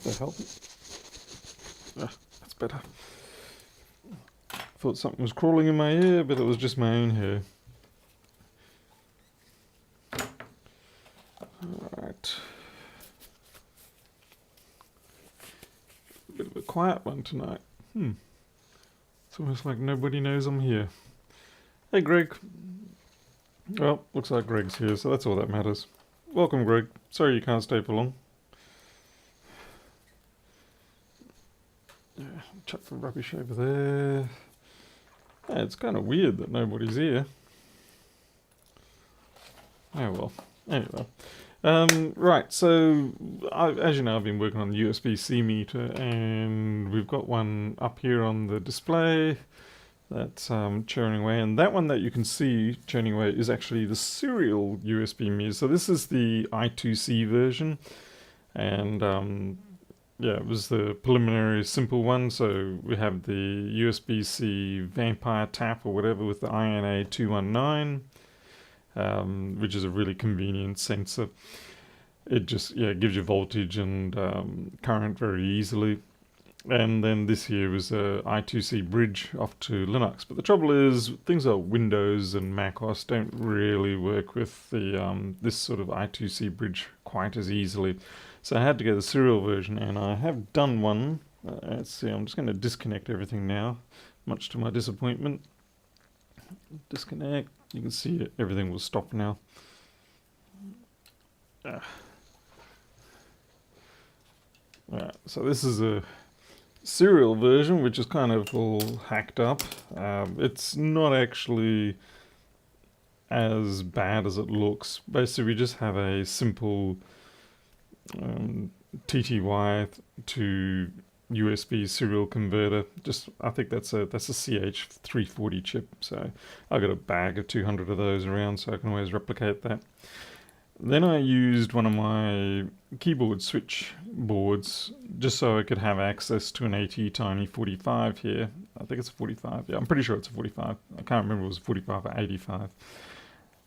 the hell? That's better. Thought something was crawling in my ear, but it was just my own hair. Alright. A bit of a quiet one tonight. It's almost like nobody knows I'm here. Hey, Greg. Well, looks like Greg's here, so that's all that matters. Welcome, Greg. Sorry you can't stay for long. Yeah, chuck the rubbish over there. Yeah, it's kind of weird that nobody's here. Oh well. Anyway. Right, so as you know, I've been working on the USBC meter, and we've got one up here on the display that's churning away, and that one that you can see churning away is actually the serial USB meter. So this is the I2C version, and yeah, it was the preliminary simple one. So we have the USB-C Vampire tap or whatever with the INA 219. Which is a really convenient sensor. It just gives you voltage and current very easily. And then this here is a I2C bridge off to Linux. But the trouble is, things like Windows and Mac OS don't really work with the this sort of I2C bridge quite as easily. So I had to get the serial version, and I have done one. Let's see, I'm just going to disconnect everything now, much to my disappointment. Disconnect. You can see it, everything will stop now. Right, so this is a serial version, which is kind of all hacked up. It's not actually as bad as it looks. Basically, we just have a simple TTY to USB serial converter. Just, I think that's a CH340 chip. So I got a bag of 200 of those around, so I can always replicate that. Then I used one of my keyboard switch boards just so I could have access to an AT Tiny 45 here. I think it's a 45. Yeah, I'm pretty sure it's a 45. I can't remember if it was 45 or 85.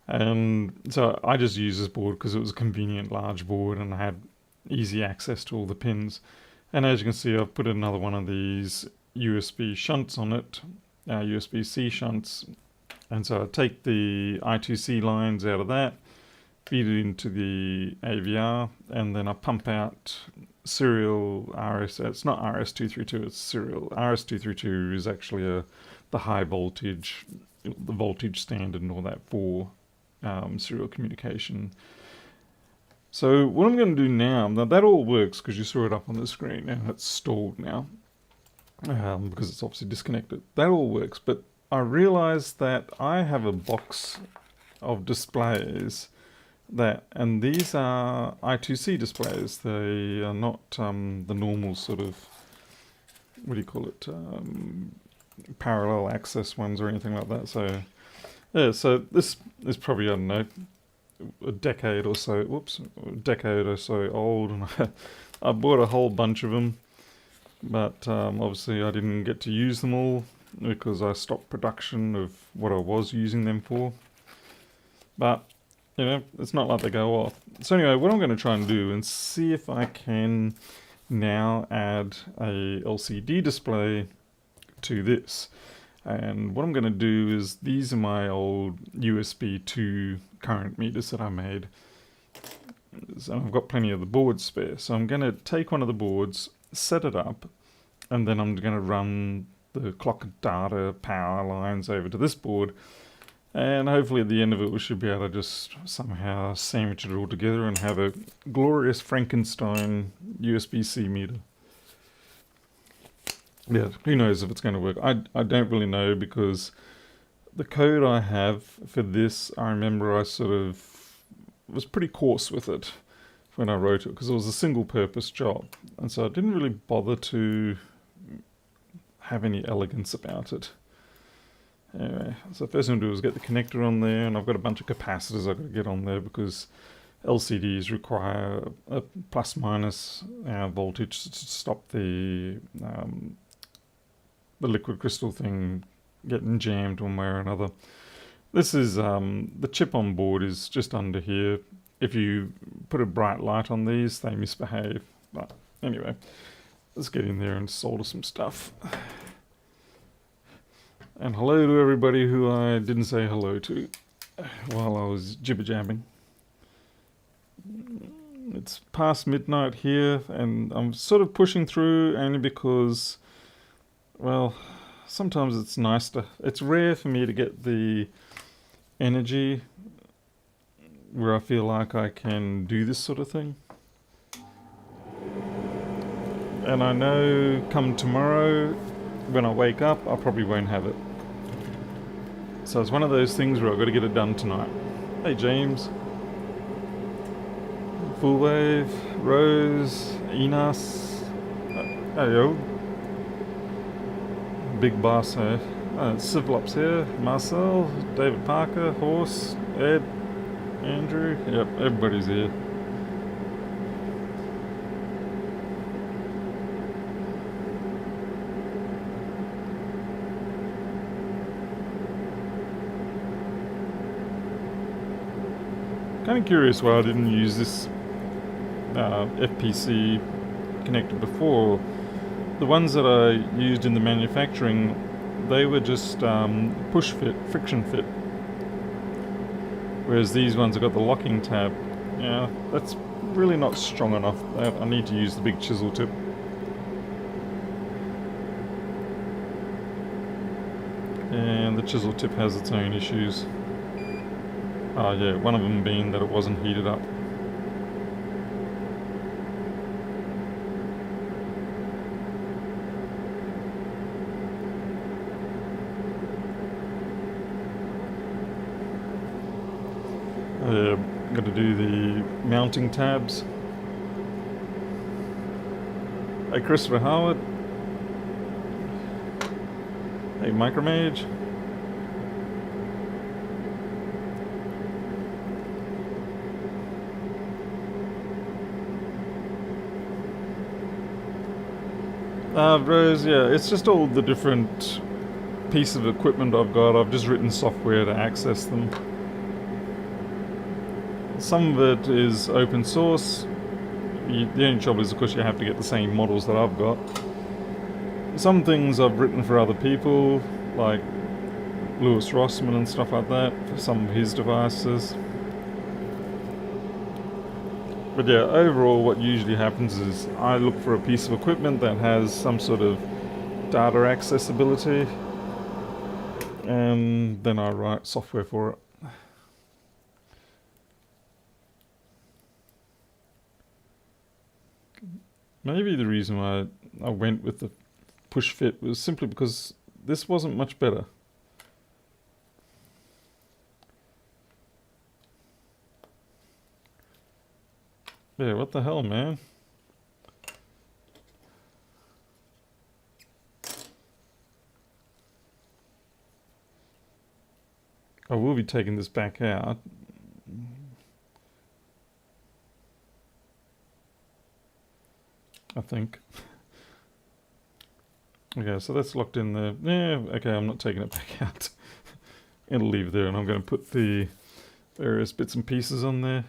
And so I just used this board because it was a convenient large board and I had easy access to all the pins. And as you can see, I've put another one of these USB shunts on it, USB-C shunts. And so I take the I2C lines out of that, feed it into the AVR, and then I pump out serial RS. It's not RS-232, it's serial. RS-232 is actually the high voltage, the voltage standard and all that for serial communication. So what I'm going to do now that all works because you saw it up on the screen and it's stalled now because it's obviously disconnected. That all works, but I realized that I have a box of displays and these are I2C displays. They are not the normal sort of, what do you call it, parallel access ones or anything like that. So yeah, so this is probably, I don't know, a decade or so old, and I bought a whole bunch of them, but obviously I didn't get to use them all because I stopped production of what I was using them for. But you know, it's not like they go off. So anyway, what I'm going to try and do and see if I can now add a LCD display to this. And what I'm going to do is, these are my old USB 2 current meters that I made. So I've got plenty of the boards spare. So I'm going to take one of the boards, set it up, and then I'm going to run the clock data power lines over to this board. And hopefully at the end of it, we should be able to just somehow sandwich it all together and have a glorious Frankenstein USB-C meter. Yeah, who knows if it's going to work. I don't really know, because the code I have for this, I remember I sort of was pretty coarse with it when I wrote it, because it was a single purpose job. And so I didn't really bother to have any elegance about it. Anyway, so first thing to do is get the connector on there, and I've got a bunch of capacitors I've got to get on there because LCDs require a plus minus voltage to stop the liquid crystal thing getting jammed one way or another. This is the chip on board is just under here. If you put a bright light on these, they misbehave. But Anyway, let's get in there and solder some stuff. And hello to everybody who I didn't say hello to while I was jibber-jabbing. It's past midnight here, and I'm sort of pushing through only because, well, sometimes it's nice to... It's rare for me to get the energy where I feel like I can do this sort of thing. And I know come tomorrow, when I wake up, I probably won't have it. So it's one of those things where I've got to get it done tonight. Hey James. Full Wave, Rose, Enos. Hey yo. Big boss, eh? Civlops here, Marcel, David Parker, Horse, Ed, Andrew. Yep, everybody's here. Kind of curious why I didn't use this FPC connector before. The ones that I used in the manufacturing, they were just push fit, friction fit. Whereas these ones have got the locking tab. Yeah, that's really not strong enough. I need to use the big chisel tip. And the chisel tip has its own issues. Oh yeah, one of them being that it wasn't heated up. Got to do the mounting tabs. Hey Christopher Howard. Hey Micromage. Rose, yeah, it's just all the different pieces of equipment I've got. I've just written software to access them. Some of it is open source. The only trouble is, of course, you have to get the same models that I've got. Some things I've written for other people, like Lewis Rossman and stuff like that, for some of his devices. But yeah, overall what usually happens is I look for a piece of equipment that has some sort of data accessibility, and then I write software for it. Maybe the reason why I went with the push fit was simply because this wasn't much better. Yeah, what the hell, man? I will be taking this back out. I think. Okay, so that's locked in there. Yeah, okay, I'm not taking it back out. It'll leave there, and I'm going to put the various bits and pieces on there.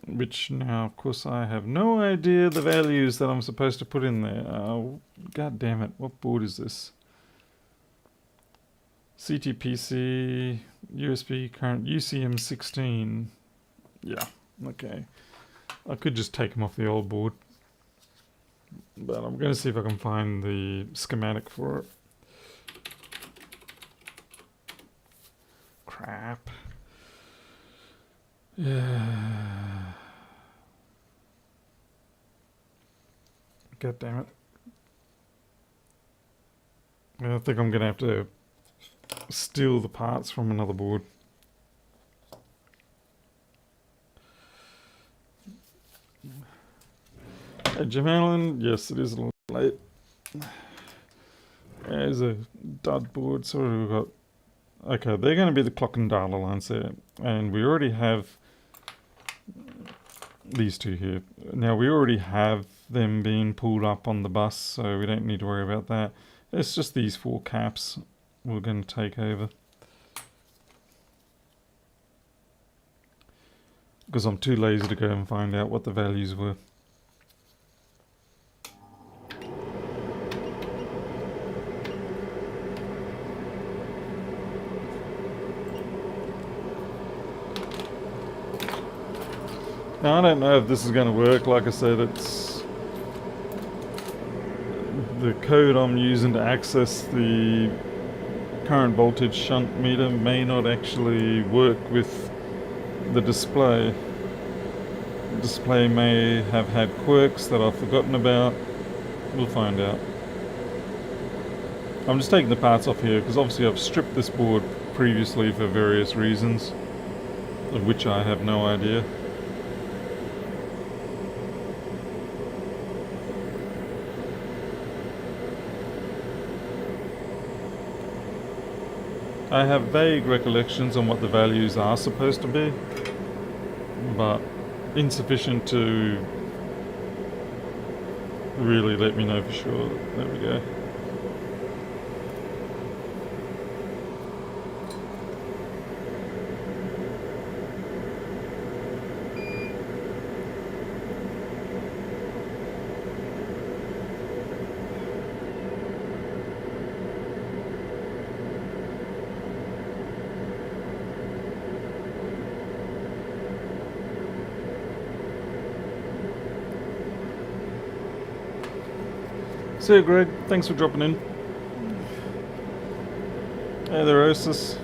Which now, of course, I have no idea the values that I'm supposed to put in there. God damn it, what board is this? CTPC, USB current, UCM16. Yeah, okay. I could just take them off the old board. But I'm going to see if I can find the schematic for it. Crap. Yeah. God damn it. I think I'm going to have to steal the parts from another board. Hey, Jim Allen, yes, it is a little late. There's a dud board. So what have we got? Okay, they're going to be the clock and dialer lines there. And we already have these two here. Now, we already have them being pulled up on the bus, so we don't need to worry about that. It's just these four caps we're going to take over. Because I'm too lazy to go and find out what the values were. Now I don't know if this is going to work. Like I said, it's the code I'm using to access the current voltage shunt meter may not actually work with the display. The display may have had quirks that I've forgotten about. We'll find out. I'm just taking the parts off here because obviously I've stripped this board previously for various reasons, of which I have no idea. I have vague recollections on what the values are supposed to be, but insufficient to really let me know for sure. There we go. See you, Greg. Thanks for dropping in. Hey there, Osis.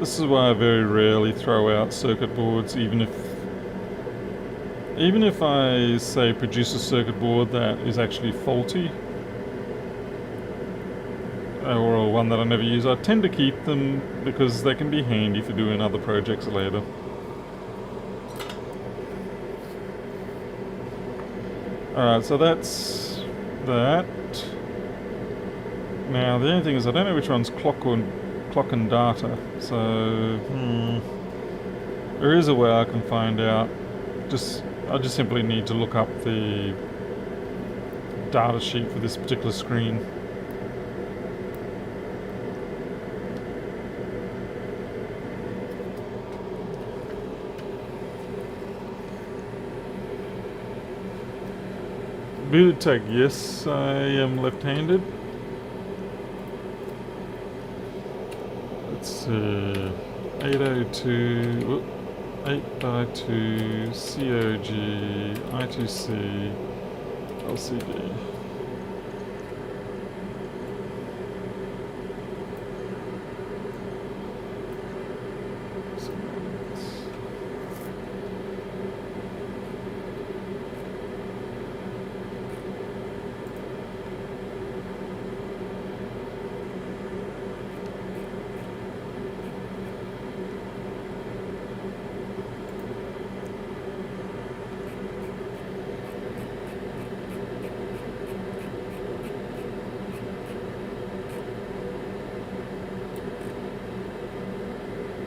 This is why I very rarely throw out circuit boards, even if I say produce a circuit board that is actually faulty, or one that I never use. I tend to keep them because they can be handy for doing other projects later. Alright, so that's that. Now the only thing is I don't know which one's clock and data, so there is a way I can find out. I just simply need to look up the data sheet for this particular screen. Boot tech, yes, I am left-handed. Let's see, 802, 8x2, COG, I2C, LCD.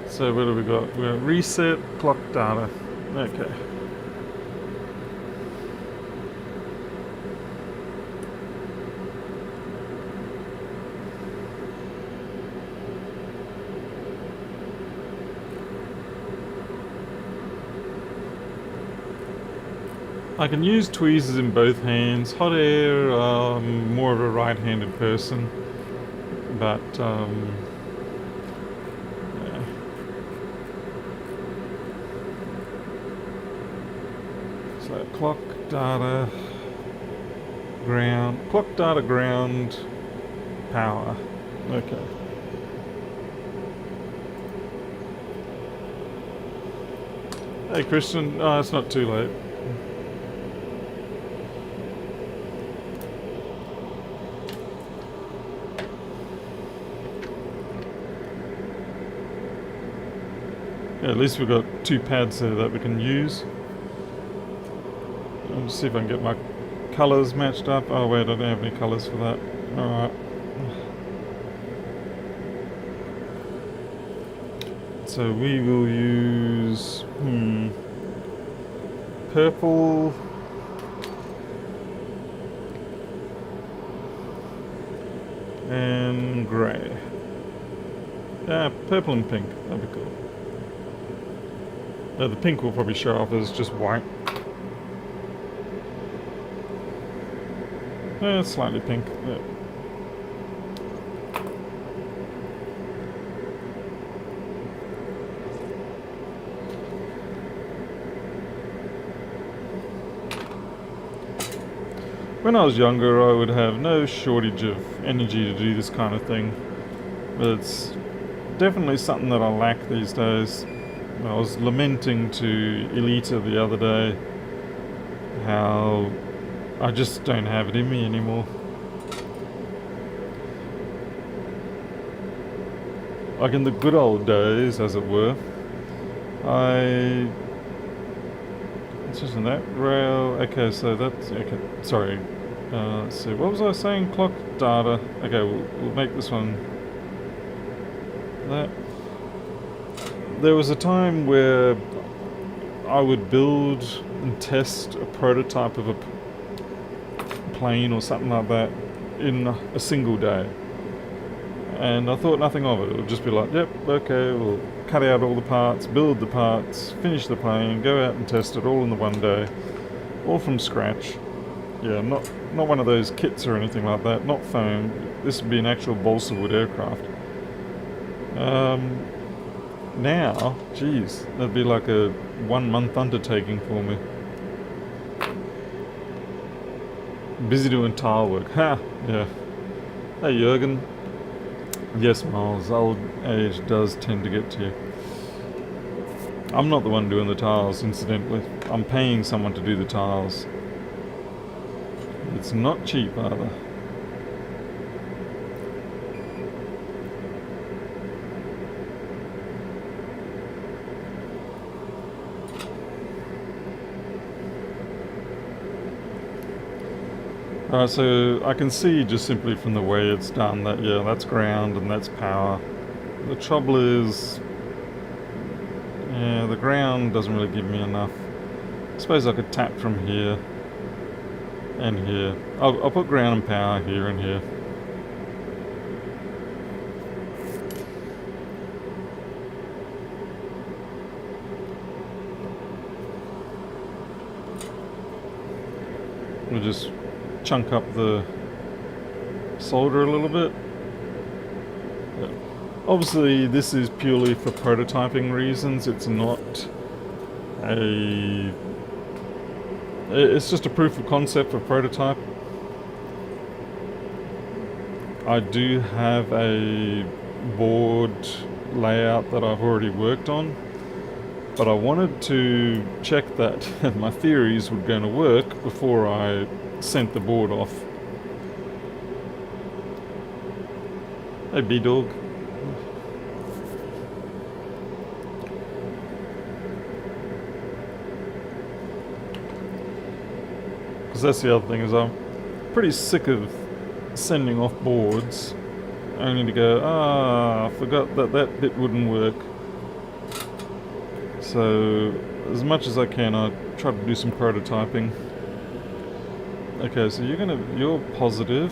So what do we got? We got reset, clock data. Okay. I can use tweezers in both hands. Hot air, more of a right-handed person, but so clock data ground power. Okay. Hey Christian, it's not too late. Yeah, at least we've got two pads there that we can use. I'll see if I can get my colours matched up. Oh wait, I don't have any colours for that. Alright. So we will use purple and grey. Yeah, purple and pink. That'd be cool. The pink will probably show off as just white. It's slightly pink. Yeah. When I was younger, I would have no shortage of energy to do this kind of thing, but it's definitely something that I lack these days. I was lamenting to Elita the other day how I just don't have it in me anymore. Like in the good old days, as it were, it's just in that rail. Okay, so that's okay. Sorry. Let's see. What was I saying? Clock data. Okay, we'll make this one. That. There was a time where I would build and test a prototype of a plane or something like that in a single day. And I thought nothing of it. It would just be like, yep, okay, we'll cut out all the parts, build the parts, finish the plane, go out and test it all in the one day, all from scratch. Yeah, not one of those kits or anything like that, not foam. This would be an actual balsa wood aircraft. Now, geez, that'd be like a 1 month undertaking for me. Busy doing tile work. Ha! Yeah. Hey, Jurgen. Yes, Miles, old age does tend to get to you. I'm not the one doing the tiles, incidentally. I'm paying someone to do the tiles. It's not cheap, either. Alright, so I can see just simply from the way it's done that, yeah, that's ground and that's power. The trouble is, yeah, the ground doesn't really give me enough. I suppose I could tap from here and here. I'll put ground and power here and here. We'll just chunk up the solder a little bit. Yeah. Obviously this is purely for prototyping reasons. It's not it's just a proof of concept for prototype. I do have a board layout that I've already worked on, but I wanted to check that my theories were going to work before I sent the board off. Hey, B-Dog. Because that's the other thing, is I'm pretty sick of sending off boards only to go, I forgot that bit wouldn't work. So as much as I can, I try to do some prototyping. Okay, so you're positive.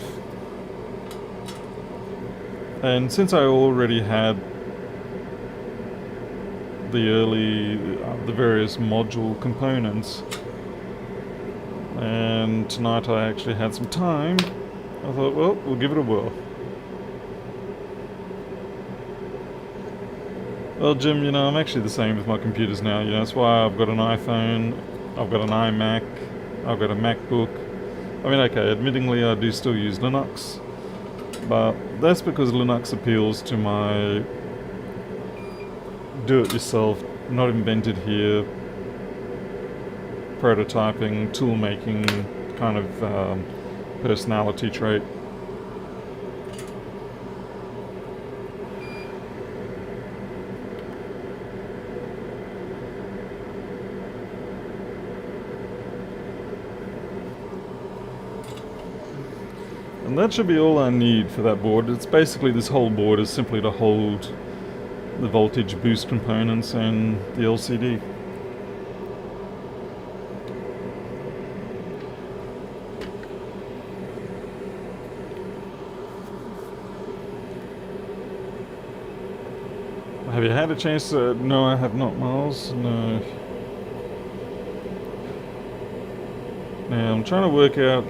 And since I already had the various module components, and tonight I actually had some time, I thought, well, we'll give it a whirl. Well, Jim, I'm actually the same with my computers now. That's why I've got an iPhone, I've got an iMac, I've got a MacBook. I mean, okay, admittingly I do still use Linux, but that's because Linux appeals to my do-it-yourself, not invented here, prototyping, tool-making kind of personality trait. And that should be all I need for that board. It's basically, this whole board is simply to hold the voltage boost components and the LCD. Have you had a chance to... No, I have not, Miles. No. Now, I'm trying to work out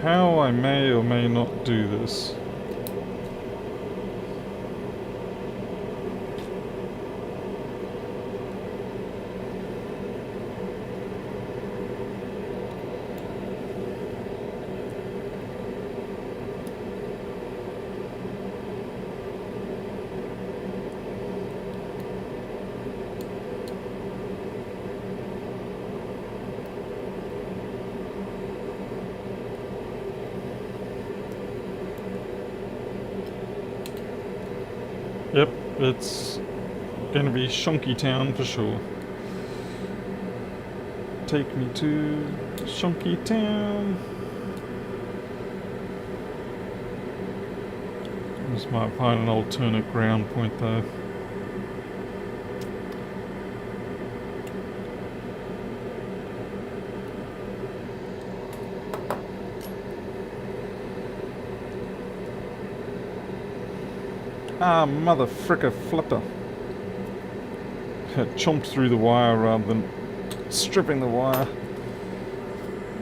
how I may or may not do this. Yep, it's gonna be Shonky Town for sure. Take me to Shonky Town. Just might find an alternate ground point though. Ah, mother fricker flipper. Chomped through the wire rather than stripping the wire.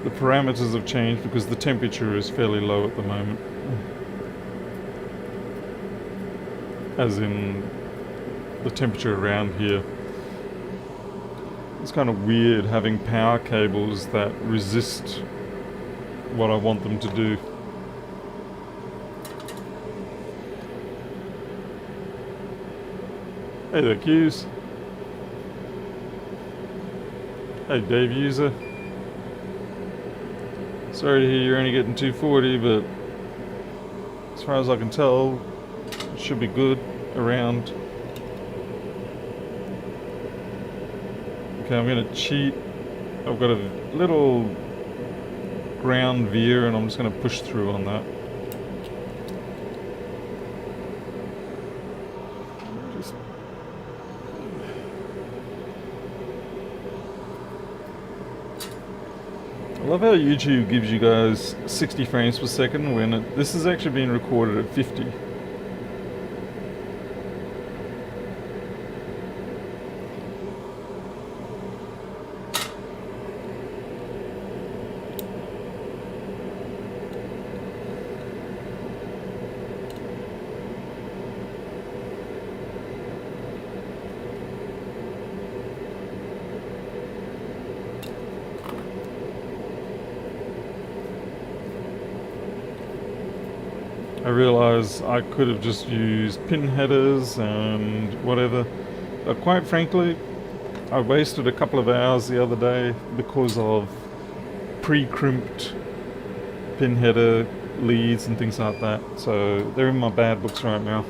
The parameters have changed because the temperature is fairly low at the moment. As in the temperature around here. It's kind of weird having power cables that resist what I want them to do. Hey there, Q's. Hey, Dave User. Sorry to hear you're only getting 240, but as far as I can tell, it should be good around. Okay, I'm going to cheat. I've got a little ground veer and I'm just going to push through on that. I love how YouTube gives you guys 60 frames per second when this is actually being recorded at 50. I realise I could have just used pin headers and whatever, but quite frankly, I wasted a couple of hours the other day because of pre-crimped pin header leads and things like that, so they're in my bad books right now.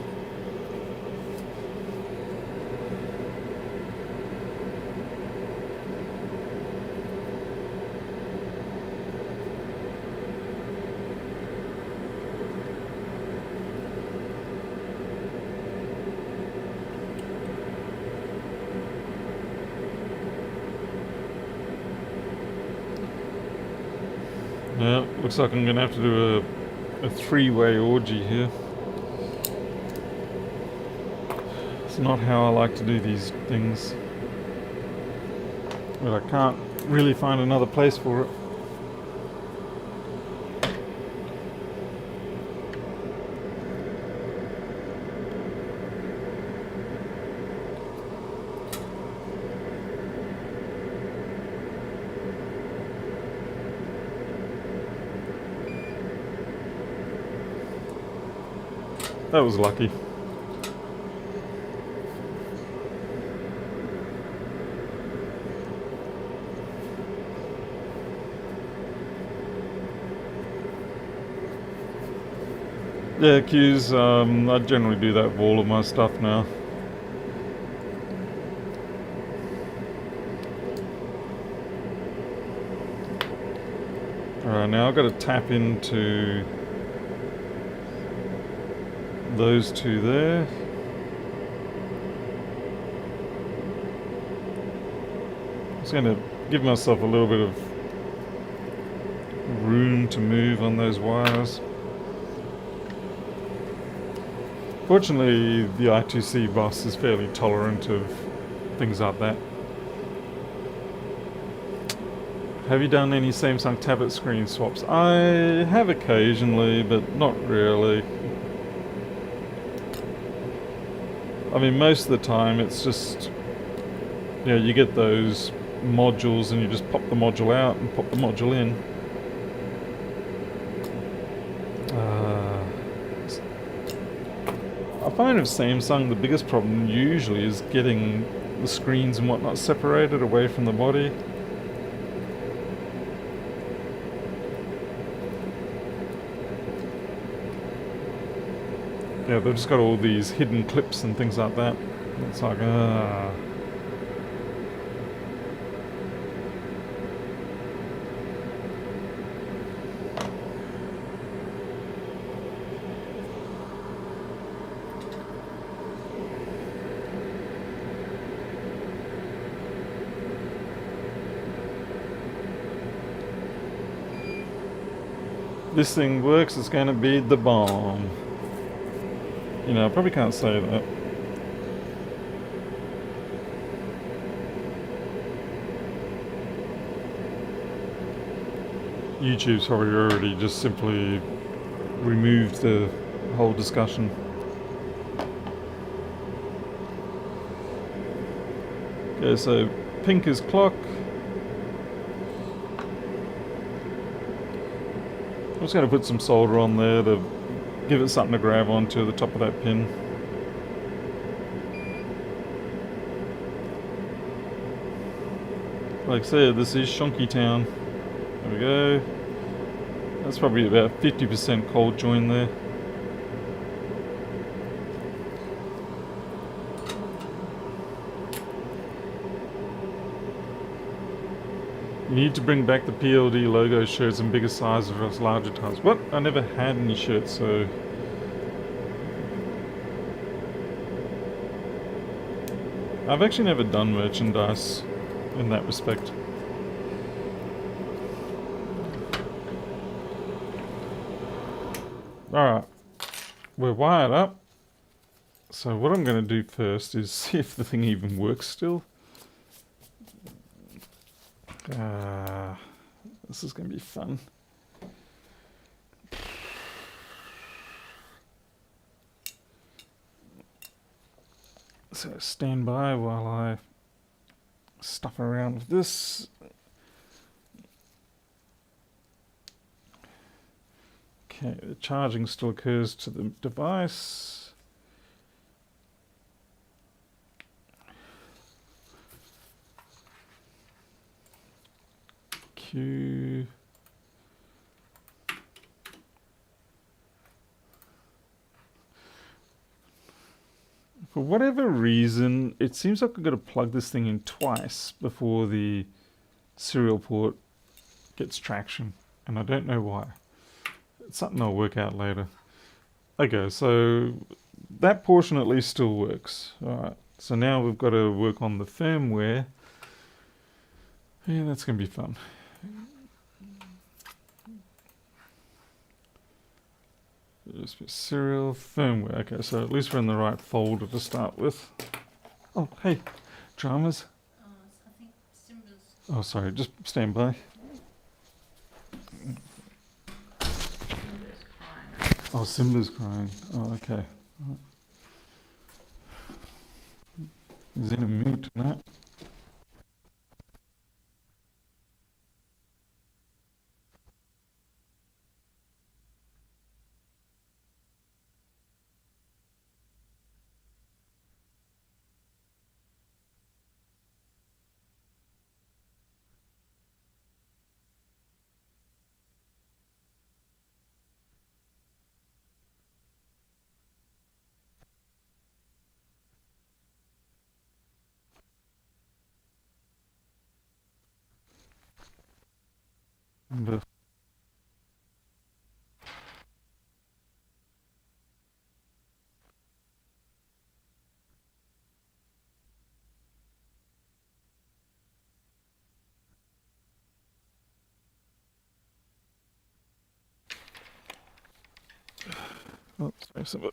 Yeah, looks like I'm going to have to do a three-way orgy here. It's not how I like to do these things. But I can't really find another place for it. That was lucky. Yeah, Q's, I generally do that with all of my stuff now. Alright, now I've got to tap into those two there. Just going to give myself a little bit of room to move on those wires. Fortunately, the I2C bus is fairly tolerant of things like that. Have you done any Samsung tablet screen swaps? I have occasionally, but not really. I mean, most of the time it's just, you get those modules and you just pop the module out and pop the module in. I find with Samsung the biggest problem usually is getting the screens and whatnot separated away from the body. Yeah, they've just got all these hidden clips and things like that. It's like, this thing works, it's going to be the bomb. I probably can't say that. YouTube's probably already just simply removed the whole discussion. Okay, so pink is clock. I'm just going to put some solder on there to give it something to grab onto the top of that pin. Like I said, this is Shonky Town. There we go. That's probably about 50% cold join there. You need to bring back the PLD logo shirts in bigger sizes versus larger types. What? I never had any shirts, so... I've actually never done merchandise in that respect. Alright, we're wired up. So what I'm going to do first is see if the thing even works still. This is going to be fun. So stand by while I stuff around with this. Okay, the charging still occurs to the device. Q. For whatever reason, it seems like I've got to plug this thing in twice before the serial port gets traction, and I don't know why. It's something I'll work out later. Okay, so that portion at least still works. Alright, so now we've got to work on the firmware. Yeah, that's going to be fun. USB serial firmware. Okay, so at least we're in the right folder to start with. Oh, hey, dramas. I think Simba's... Oh, sorry, just stand by. Simba's crying. Oh, Simba's crying. Oh, okay. He's in a mood tonight. But oh, sorry, Simba.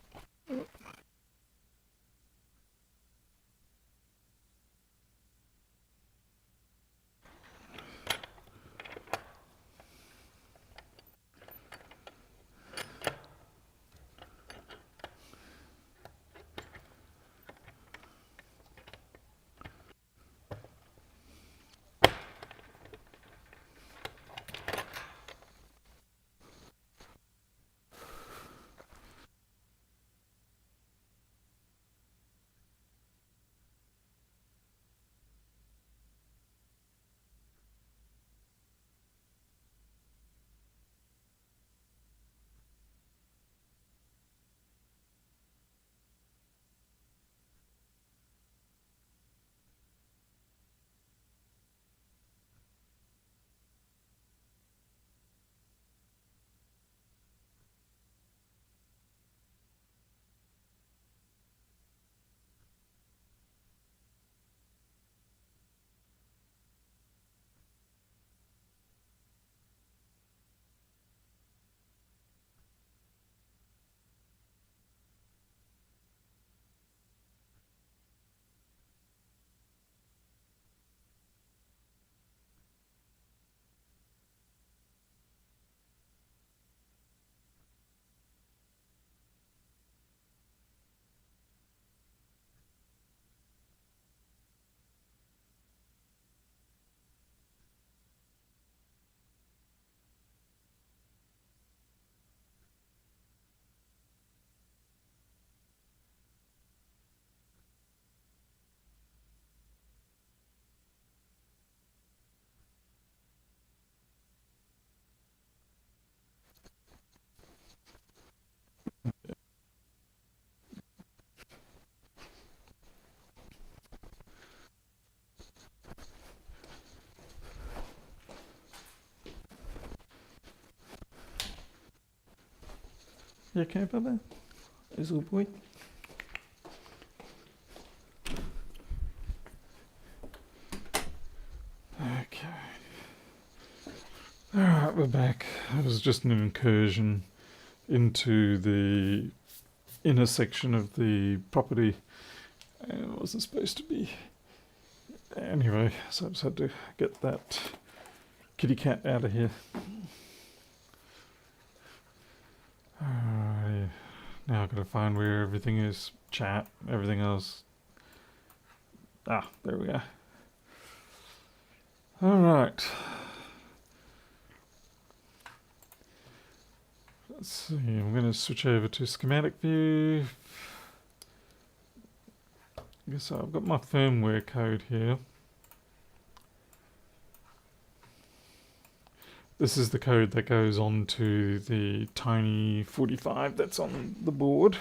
You okay about that? Is all boy? Okay. Alright, we're back. It was just an incursion into the inner section of the property. And it wasn't supposed to be. Anyway, so I just had to get that kitty cat out of here. Alright. Now I've got to find where everything is. Chat, everything else. Ah, there we go. Alright. Let's see, I'm going to switch over to schematic view. So I've got my firmware code here. This is the code that goes on to the tiny 45 that's on the board.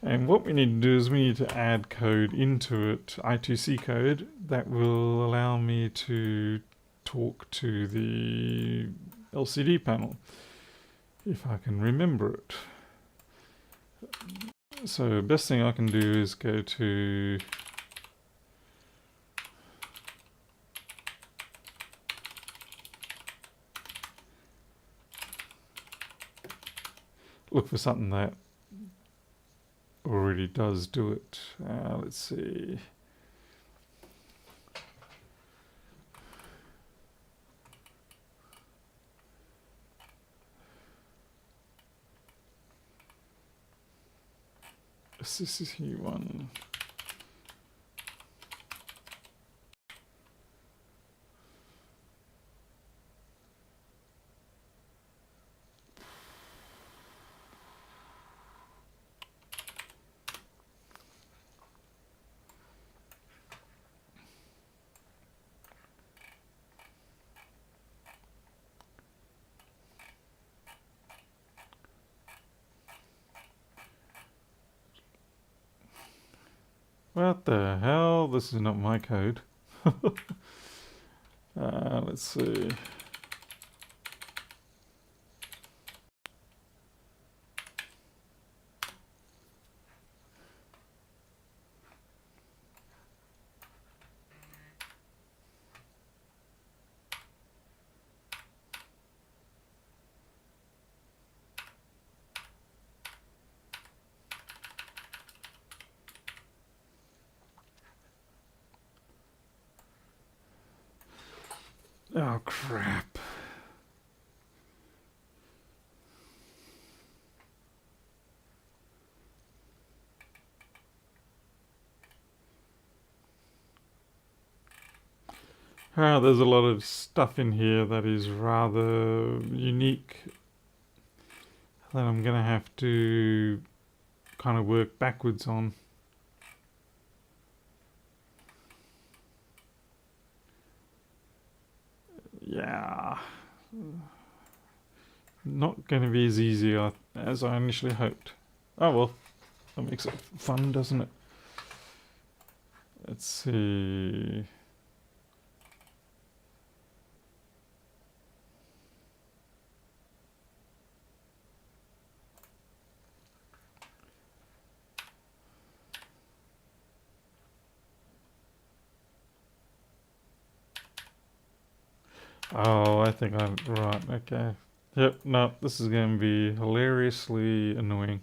And what we need to do is we need to add code into it, I2C code, that will allow me to talk to the LCD panel, if I can remember it. So the best thing I can do is go to look for something that already does do it. Let's see. SCC one. What the hell? This is not my code. Let's see. Oh, crap. There's a lot of stuff in here that is rather unique that I'm going to have to kind of work backwards on. Yeah. Not going to be as easy as I initially hoped. Oh well, that makes it fun, doesn't it? Let's see. Oh, I think I'm right. Okay. Yep, no, this is going to be hilariously annoying.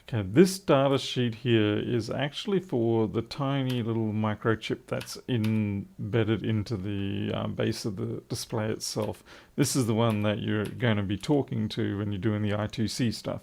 Okay, this data sheet here is actually for the tiny little microchip that's embedded into the base of the display itself. This is the one that you're going to be talking to when you're doing the I2C stuff.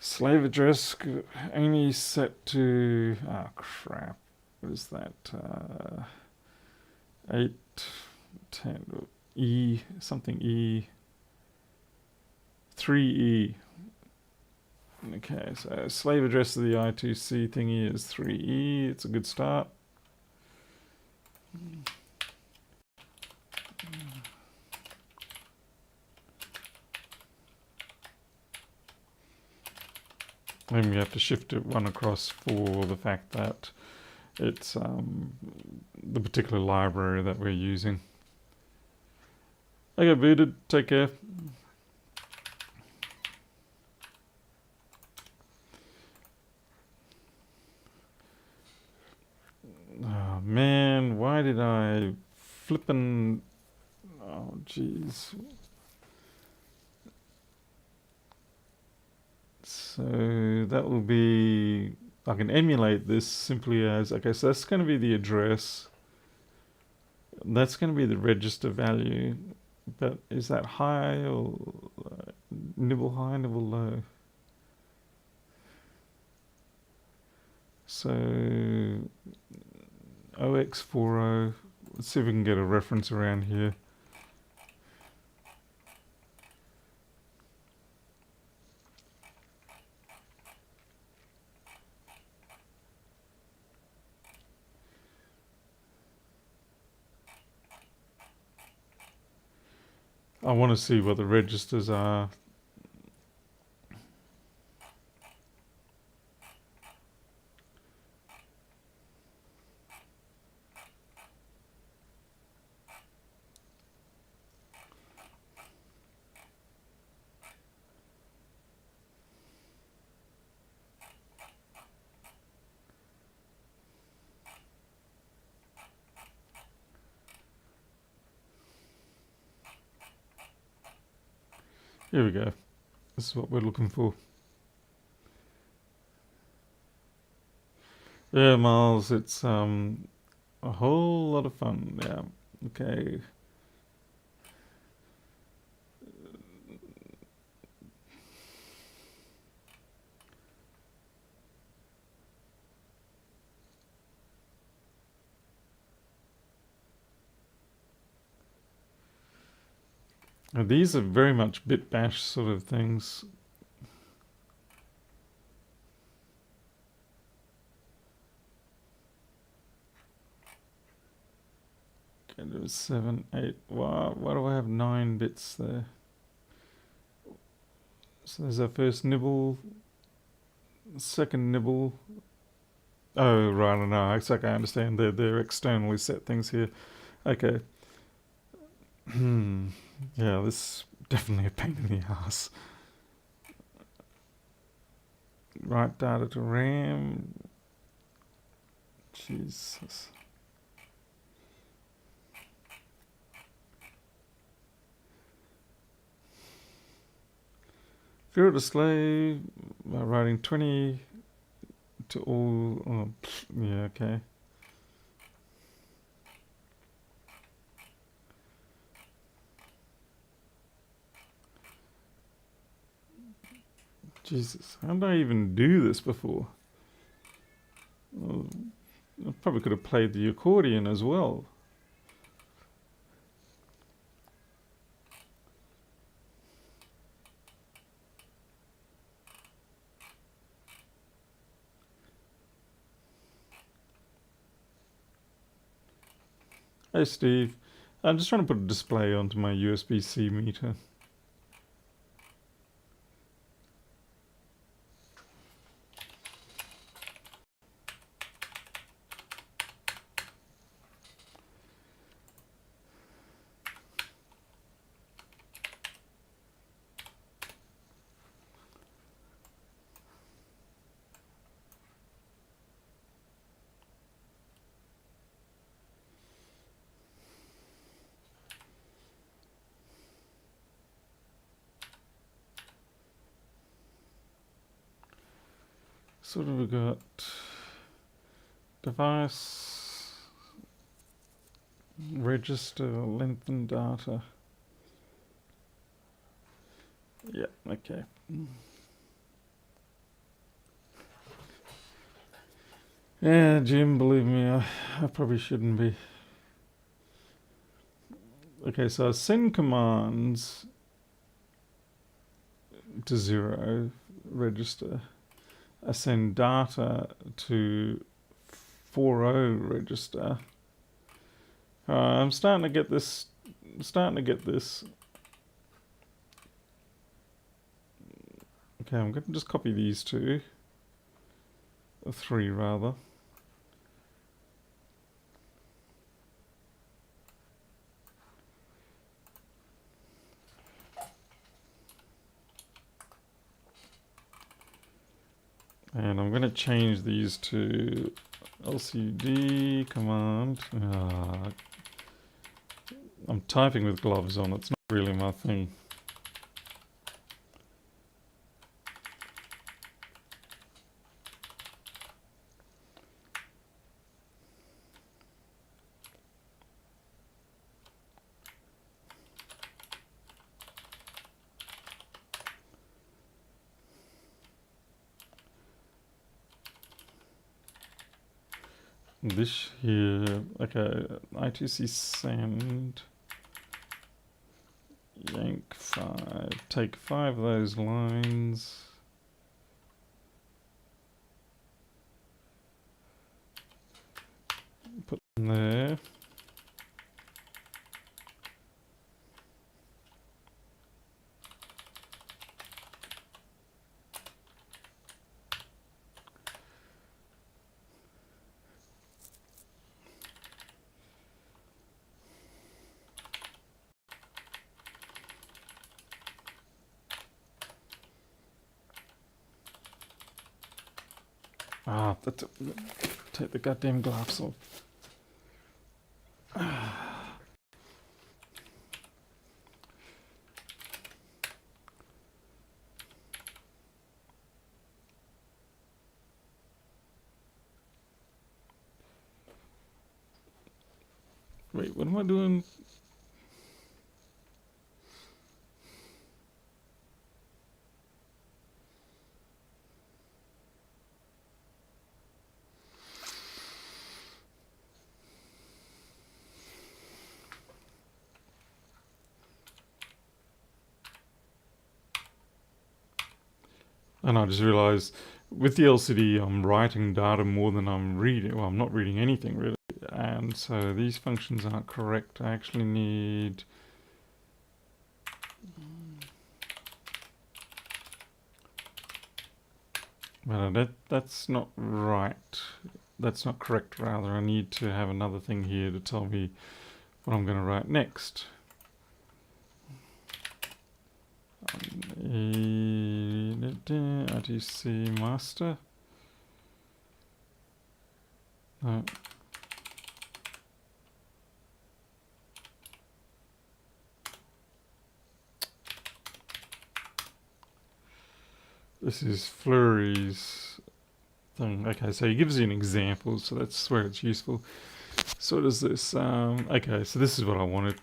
Slave address only set to, oh crap, what is that, 8, 10, E, something E, 3E. Okay, so slave address of the I2C thingy is 3E. It's a good start. Then we have to shift it one across for the fact that it's the particular library that we're using. Okay, booted. Take care. Oh man, why did I flippin'... Oh jeez. So that will be... I can emulate this simply as... Okay, so that's going to be the address. That's going to be the register value. But is that high or nibble high, nibble low? So 0x40. Let's see if we can get a reference around here. I want to see what the registers are. Here we go. This is what we're looking for. Yeah, Miles, it's a whole lot of fun. Yeah. Okay. Now, these are very much bit bash sort of things. Okay, there's 7, 8. Wow, why do I have 9 bits there? So there's our first nibble, second nibble. Oh, right, I don't know. It's like I understand they're externally set things here. Okay. Yeah, this is definitely a pain in the ass. Write data to RAM. Jesus. Zero display by writing 20 to all. Oh, yeah, okay. Jesus, how did I even do this before? Well, I probably could have played the accordion as well. Hey Steve, I'm just trying to put a display onto my USB-C meter. So what have we got? Device, register, length and data. Yeah, okay. Yeah, Jim, believe me, I probably shouldn't be. Okay, so send commands. to 0 register. I send data to 40 register. I'm starting to get this. Okay, I'm going to just copy these two. 3 rather. And I'm going to change these to LCD command. I'm typing with gloves on, it's not really my thing. This here, okay, I2C send, yank 5, take 5 of those lines, put them there. Take the goddamn gloves off. Wait, what am I doing? And I just realized with the LCD, I'm writing data more than I'm reading. Well, I'm not reading anything really. And so these functions aren't correct. I actually need... Well, that's not right. That's not correct, rather. I need to have another thing here to tell me what I'm going to write next. ITC master. No. This is Flurry's thing. Okay, so he gives you an example, so that's where it's useful. So does this. Okay, so this is what I wanted.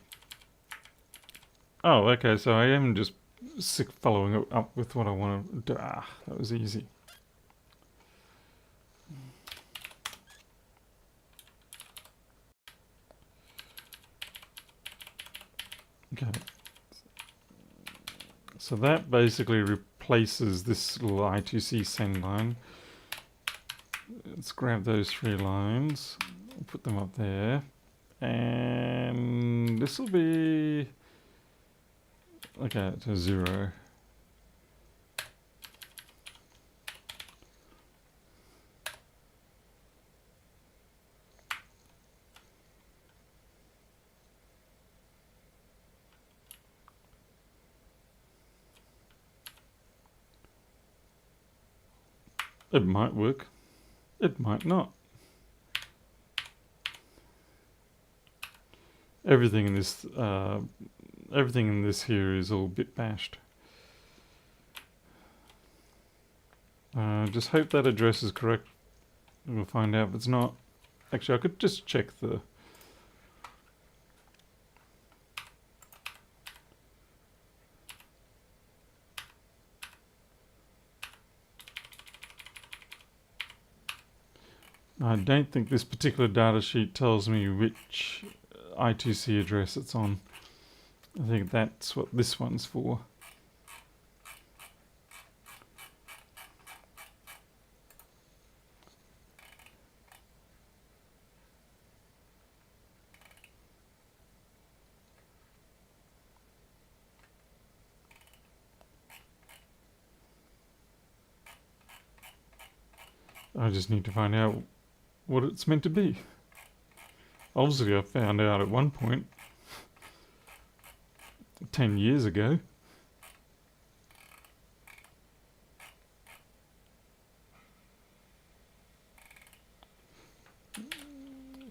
Oh, okay, so I am just following up with what I want to do. That was easy. Okay. So that basically replaces this little I2C send line. Let's grab those 3 lines, put them up there, and this will be okay to 0. It might work. It might not. Everything in this here is all bit bashed. Just hope that address is correct. We'll find out if it's not. Actually, I could just check the... I don't think this particular data sheet tells me which I2C address it's on. I think that's what this one's for. I just need to find out what it's meant to be. Obviously, I found out at one point 10 years ago.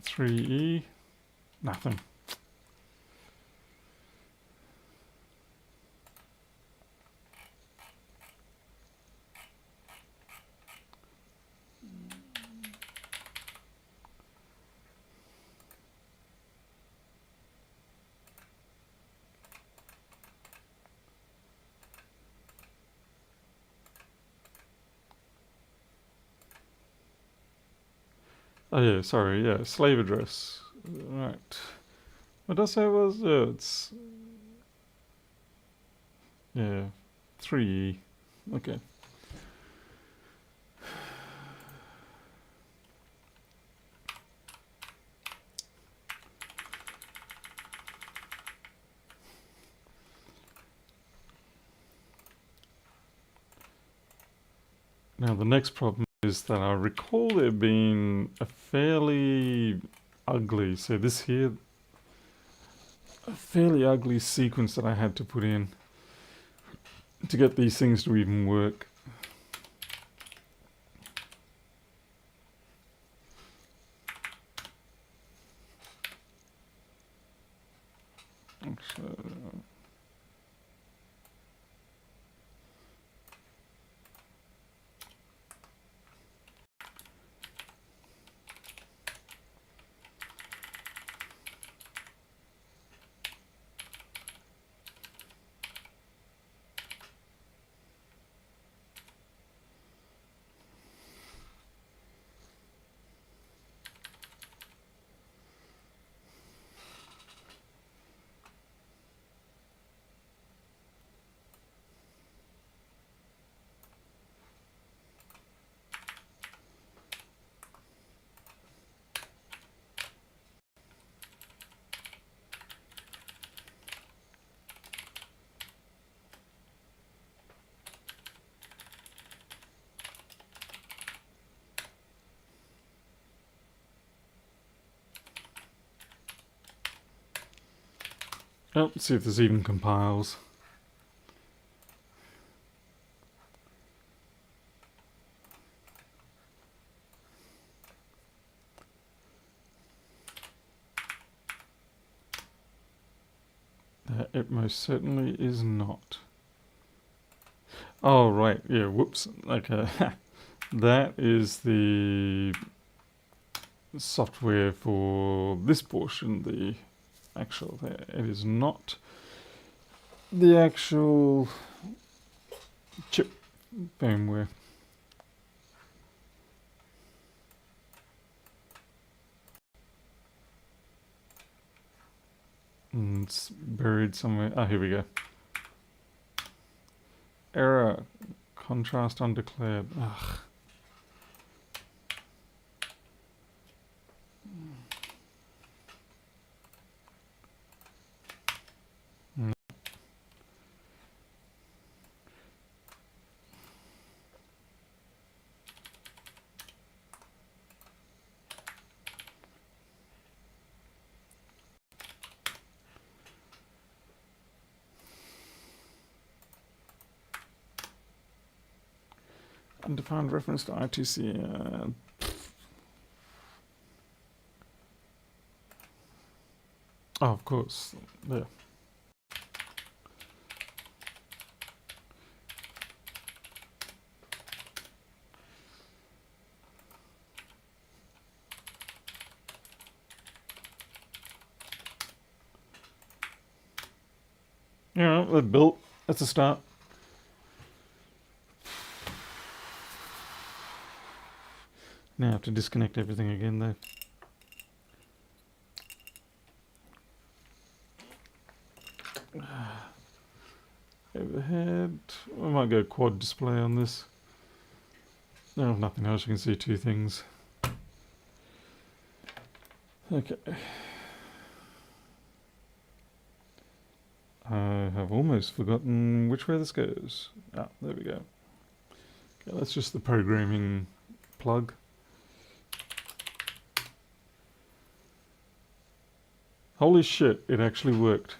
"3E", nothing. Oh yeah, sorry, yeah, slave address. Right. What did I say it was? It's... yeah, 3E. Okay. Now the next problem is that I recall there being a fairly ugly, so this here, a fairly ugly sequence that I had to put in to get these things to even work. Actually, oh, let's see if this even compiles. It most certainly is not. Oh, right, yeah, whoops. Okay, that is the software for this portion, the actual, it is not the actual chip firmware. And it's buried somewhere. Ah, here we go. Error. Contrast undeclared. Ugh. Undefined reference to I2C. Oh, of course. Yeah. Yeah, they're built. That's a start. Now I have to disconnect everything again, though. Overhead. I might go quad display on this. No, nothing else. You can see two things. Okay. I have almost forgotten which way this goes. Ah, there we go. Okay, that's just the programming plug. Holy shit, it actually worked.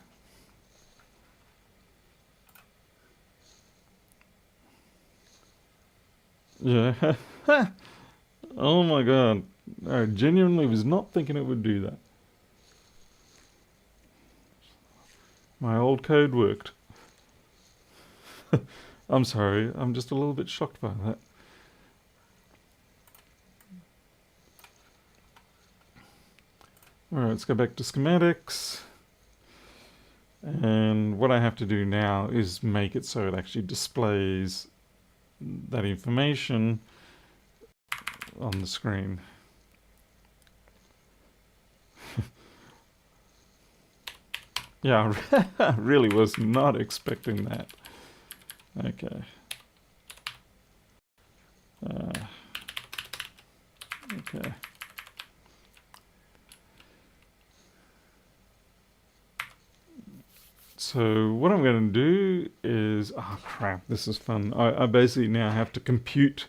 Yeah. Oh my god. I genuinely was not thinking it would do that. My old code worked. I'm sorry, I'm just a little bit shocked by that. Alright, let's go back to schematics. And what I have to do now is make it so it actually displays that information on the screen. Yeah, I really was not expecting that. Okay. Okay. So what I'm going to do is, oh crap, this is fun. I basically now have to compute,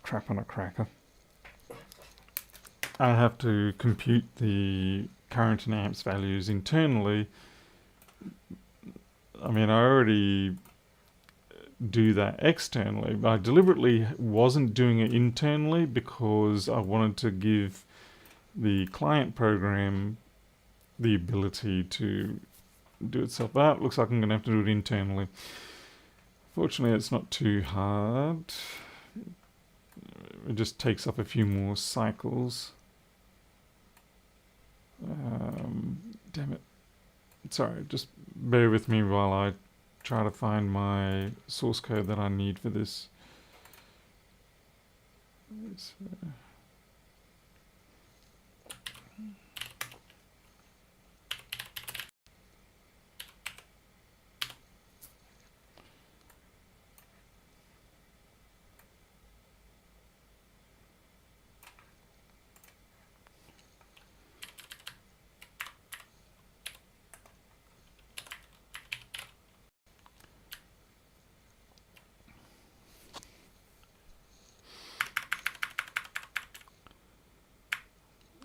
crap on a cracker. I have to compute the current and amps values internally. I mean, I already do that externally, but I deliberately wasn't doing it internally because I wanted to give the client program the ability to do itself out. Looks like I'm going to have to do it internally. Fortunately, it's not too hard. It just takes up a few more cycles. Damn it. Sorry, just bear with me while I try to find my source code that I need for this.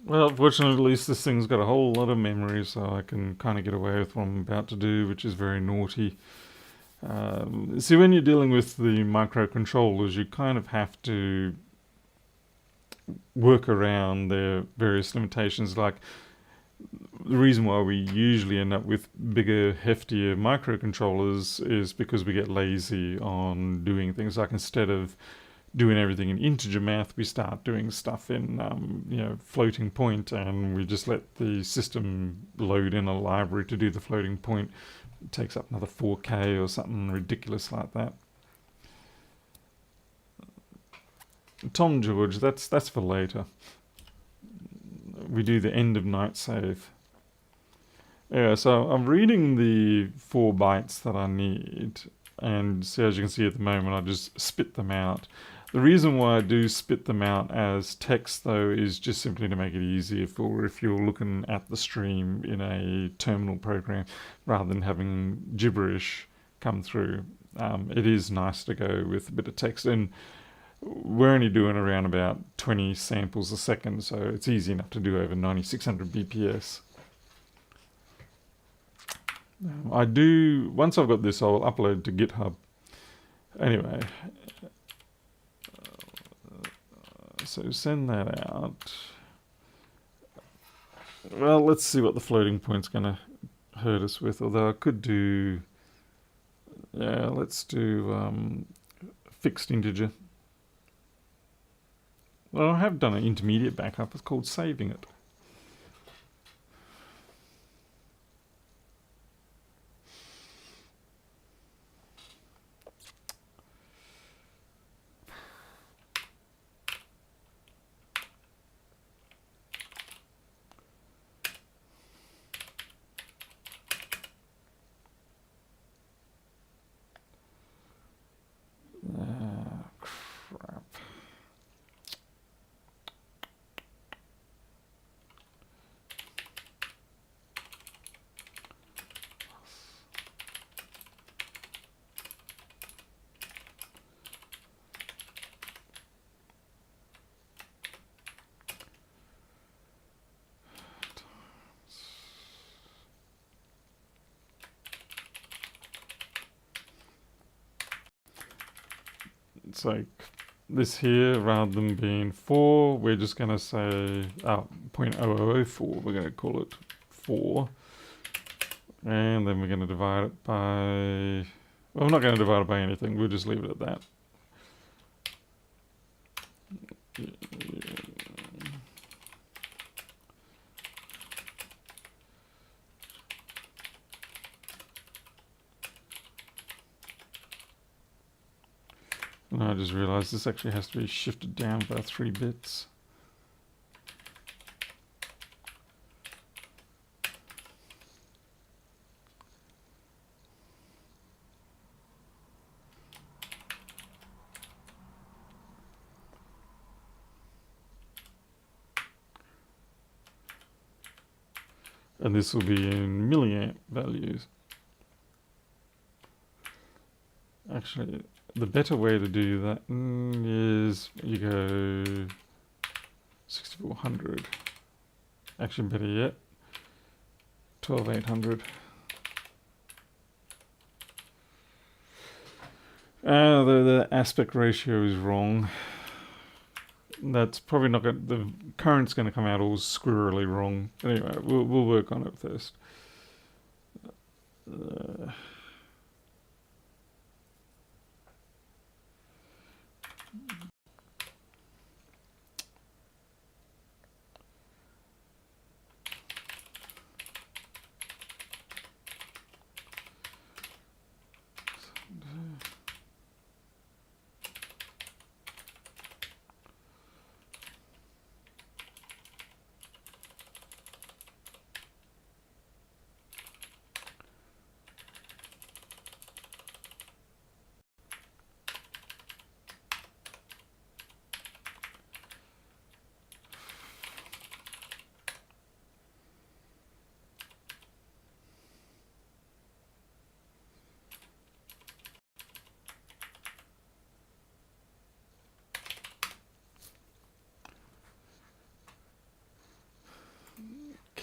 Well, fortunately, at least this thing's got a whole lot of memory, so I can kind of get away with what I'm about to do, which is very naughty. See, when you're dealing with the microcontrollers, you kind of have to work around their various limitations. Like, the reason why we usually end up with bigger, heftier microcontrollers is because we get lazy on doing things. Like, instead of doing everything in integer math, we start doing stuff in floating point, and we just let the system load in a library to do the floating point. It takes up another 4K or something ridiculous like that. Tom George, that's for later. We do the end of night save. Yeah, so I'm reading the 4 bytes that I need, and so as you can see at the moment, I just spit them out. The reason why I do spit them out as text, though, is just simply to make it easier for if you're looking at the stream in a terminal program, rather than having gibberish come through. It is nice to go with a bit of text, and we're only doing around about 20 samples a second, so it's easy enough to do over 9600 BPS. I do, once I've got this, I'll upload to GitHub. Anyway, so send that out. Well, let's see what the floating point's going to hurt us with, although I could do, yeah, let's do fixed integer. Well, I have done an intermediate backup. It's called saving it. Crap. it's like this here, rather than being 4, we're just going to say 0.0004. We're going to call it 4. And then we're going to divide it by... Well, I'm not going to divide it by anything. We'll just leave it at that. And I just realized this actually has to be shifted down by 3 bits. And this will be in milliamp values. Actually, the better way to do that is you go 6400. Actually, better yet, 12800. The aspect ratio is wrong. That's probably not going. The current's going to come out all squirrely wrong. Anyway, we'll work on it first.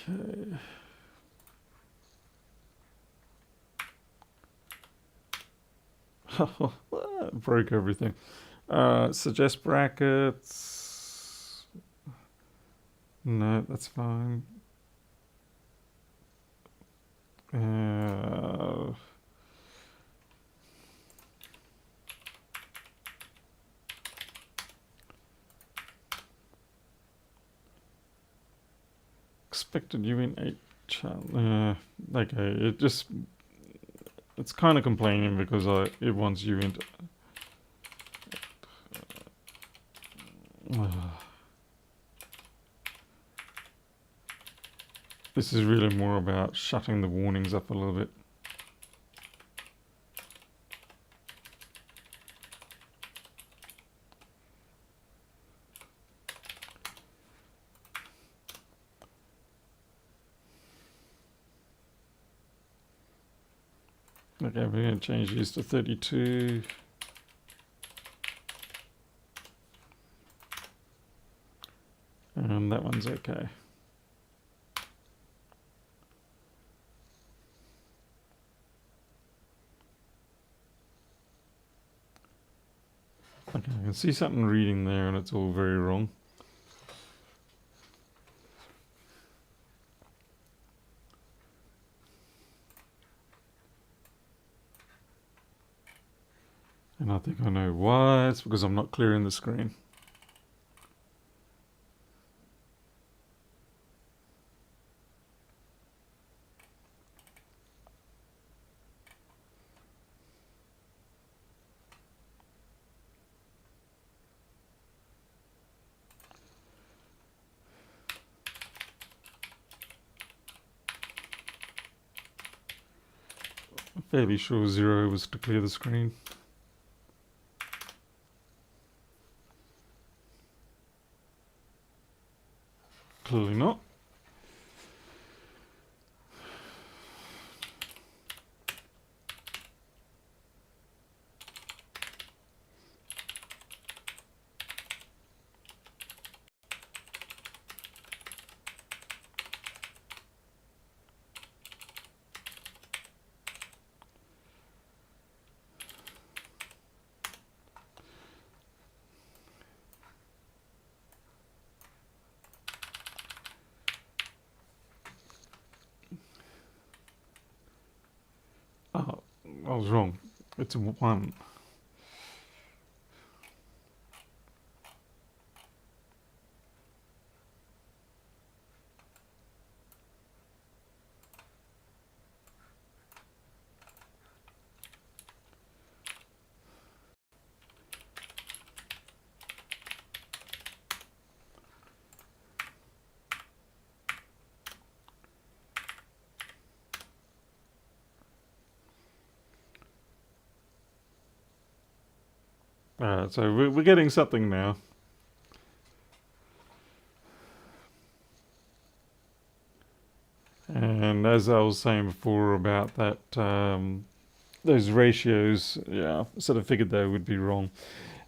Okay. Broke everything. Suggest brackets. No, that's fine. Expected UINT channel. Okay, it's kind of complaining because it wants UINT. This is really more about shutting the warnings up a little bit. Okay, we're going to change these to 32. And that one's okay. Okay, I can see something reading there and it's all very wrong. And I think I know why. It's because I'm not clearing the screen. I'm fairly sure 0 was to clear the screen. Clearly not. I was wrong. It's 1. Alright, so we're getting something now. And as I was saying before about that, those ratios, yeah, I sort of figured they would be wrong.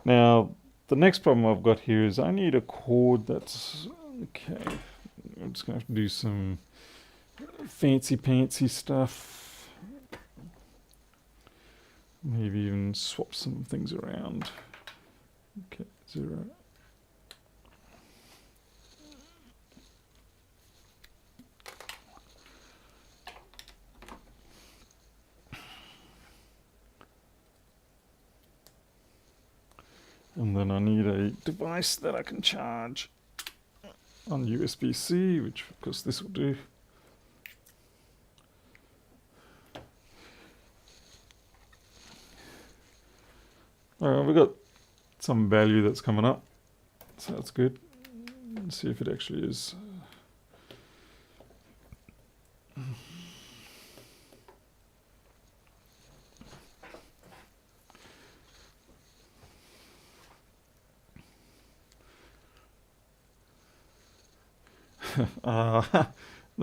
Now, the next problem I've got here is I need a cord that's, okay, I'm just going to have to do some fancy pantsy stuff. Maybe even swap some things around. Okay, 0. And then I need a device that I can charge on USB-C, which of course this will do. Alright, we've got some value that's coming up, so that's good. Let's see if it actually is.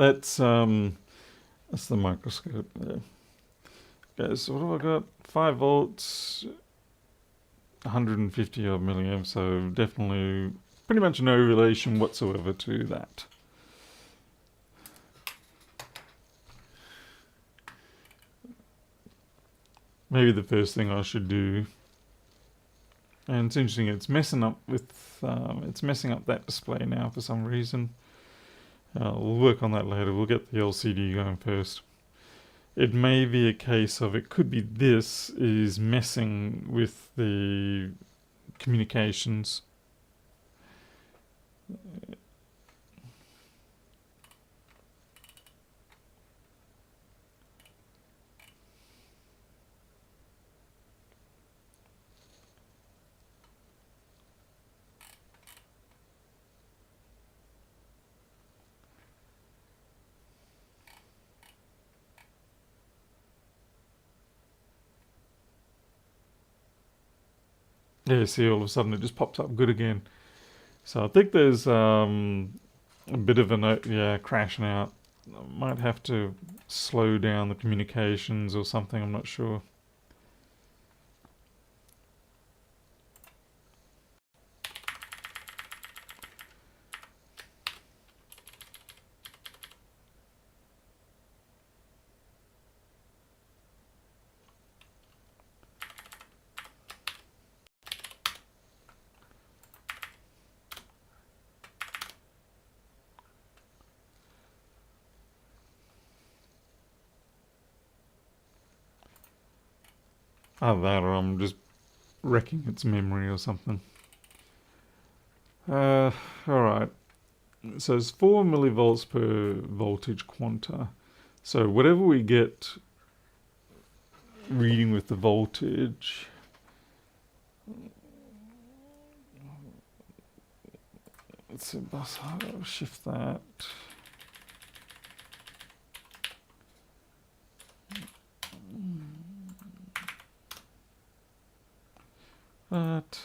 That's the microscope there. Okay, so what have I got? 5 volts, 150 odd milliamps, so definitely pretty much no relation whatsoever to that. Maybe the first thing I should do, and it's interesting, it's messing up with, it's messing up that display now for some reason. We'll work on that later. We'll get the LCD going first. It may be a case of, it could be this is messing with the communications. Yeah, see, all of a sudden it just pops up good again. So I think there's a bit of a crashing out. I might have to slow down the communications or something, I'm not sure. Either that or I'm just wrecking its memory or something. Alright. So it's 4 millivolts per voltage quanta. So whatever we get reading with the voltage, let's see, I'll shift that. That.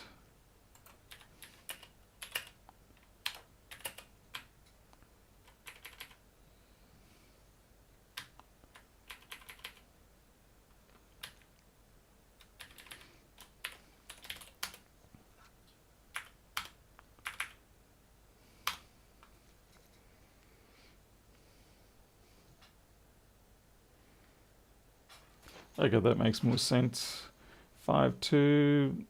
Okay, that makes more sense. 5.2.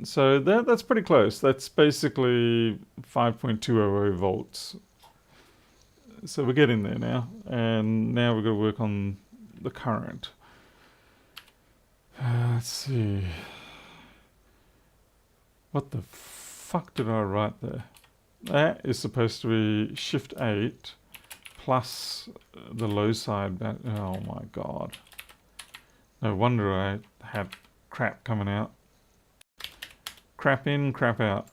So that's pretty close. That's basically 5.200 volts. So we're getting there now. And now we've got to work on the current. Let's see. What the fuck did I write there? That is supposed to be Shift 8 plus the low side. Oh my god. No wonder I had crap coming out. Crap in, crap out.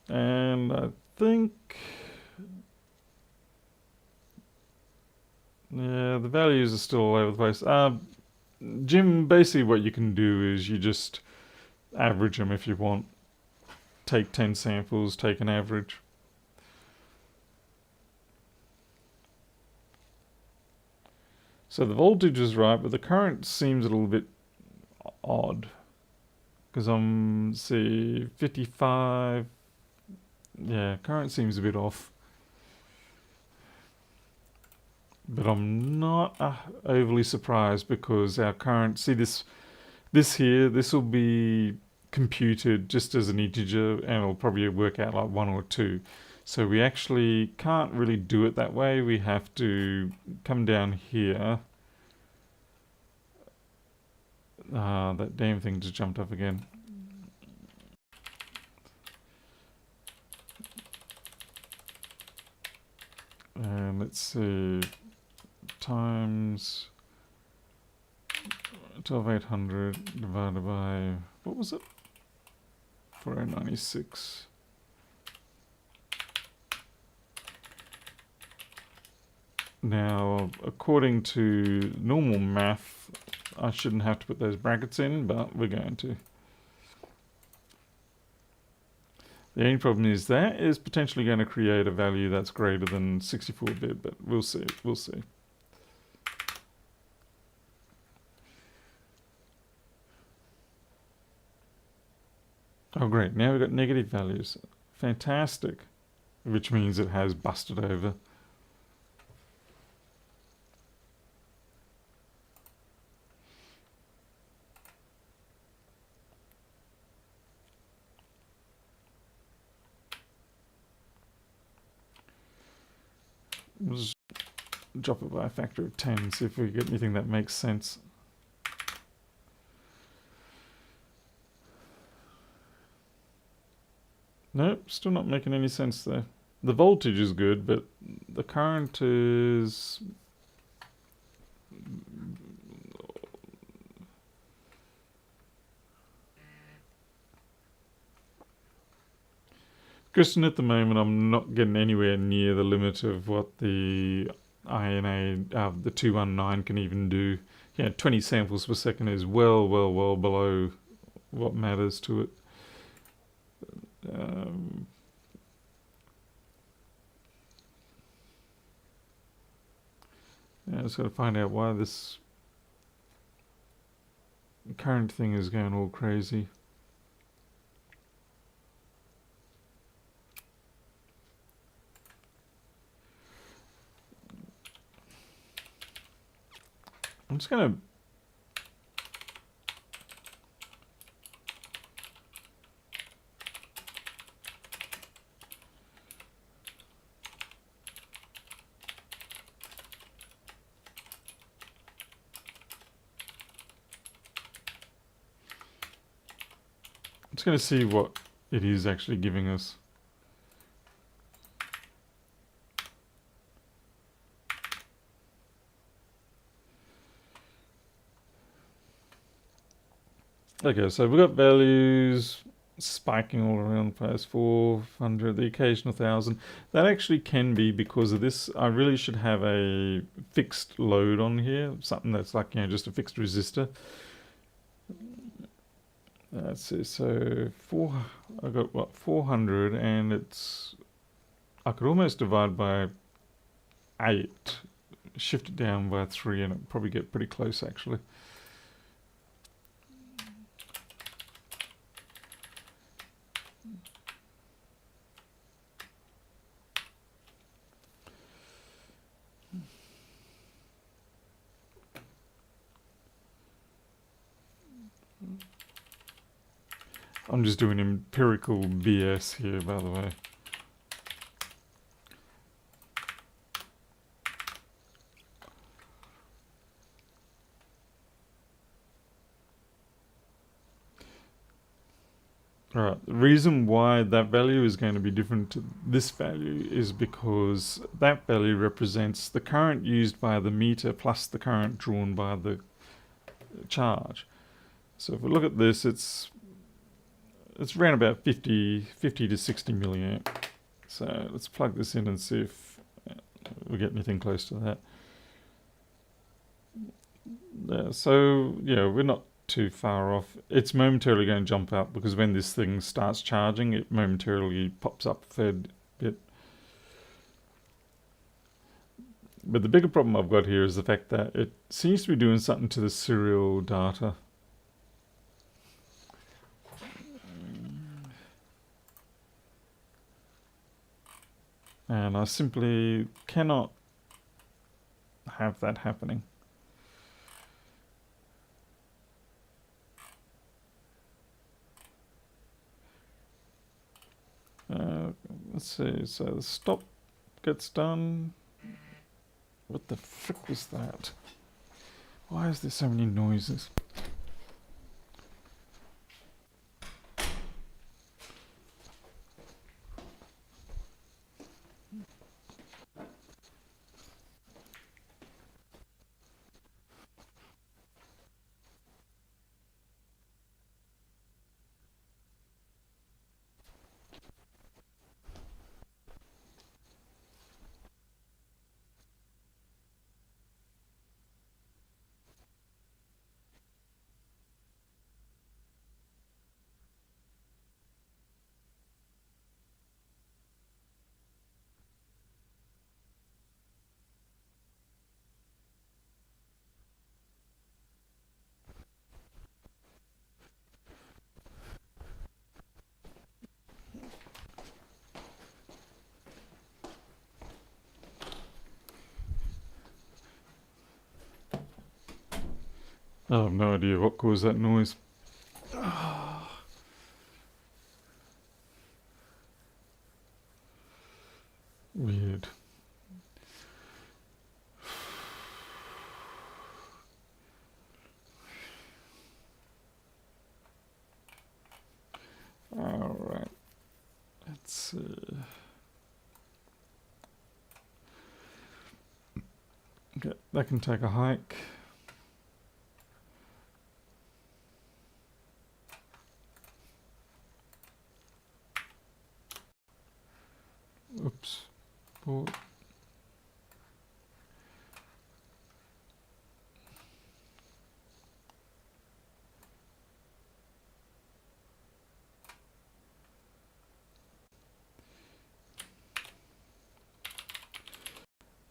And I think, yeah, the values are still all over the place. Jim, basically what you can do is you just average them if you want. Take 10 samples, take an average. So the voltage is right, but the current seems a little bit odd. Because I'm, see, 55. Yeah, current seems a bit off. But I'm not overly surprised because our current, see this here, this will be computed just as an integer and it'll probably work out like 1 or 2. So we actually can't really do it that way. We have to come down here. That damn thing just jumped up again. And let's see, times 12,800 divided by, what was it? 4096. Now, according to normal math, I shouldn't have to put those brackets in, but we're going to. The only problem is that is potentially going to create a value that's greater than 64-bit, but we'll see, we'll see. Oh great, now we've got negative values. Fantastic. Which means it has busted over. We'll just drop it by a factor of 10, see if we get anything that makes sense. Nope, still not making any sense there. The voltage is good, but the current is... Kristen, at the moment, I'm not getting anywhere near the limit of what the INA, the 219 can even do. Yeah, 20 samples per second is well below what matters to it. Yeah, I just got to find out why this current thing is going all crazy. I'm just going to... I'm just going to see what it is actually giving us. Okay, so we've got values spiking all around the place, 400, the occasional 1,000. That actually can be because of this. I really should have a fixed load on here, something that's like, you know, just a fixed resistor. Let's see, so I got what, 400, and it's, I could almost divide by 8, shift it down by 3, and it'll probably get pretty close actually. I'm just doing empirical BS here, by the way. Alright, the reason why that value is going to be different to this value is because that value represents the current used by the meter plus the current drawn by the charge. So if we look at this, it's around about 50 to 60 milliamp. So let's plug this in and see if we get anything close to that. So yeah, we're not too far off. It's momentarily going to jump up because when this thing starts charging, it momentarily pops up a fair bit. But the bigger problem I've got here is the fact that it seems to be doing something to the serial data. And I simply cannot have that happening. Let's see, so the stop gets done. What the frick was that? Why is there so many noises? I have no idea what caused that noise. Weird. Alright. Let's see. Okay, that can take a hike. Oops. Port.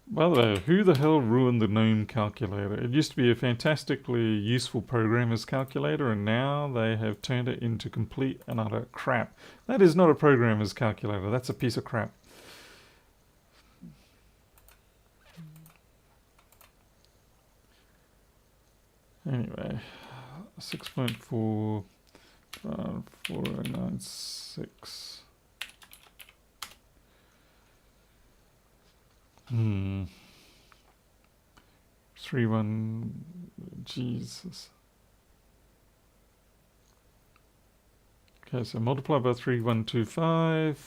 By the way, who the hell ruined the GNOME calculator? It used to be a fantastically useful programmer's calculator, and now they have turned it into complete and utter crap. That is not a programmer's calculator. That's a piece of crap. Anyway, 6.4, 4096. Hmm. 3.1. Jesus. Okay, so multiply by 3.125.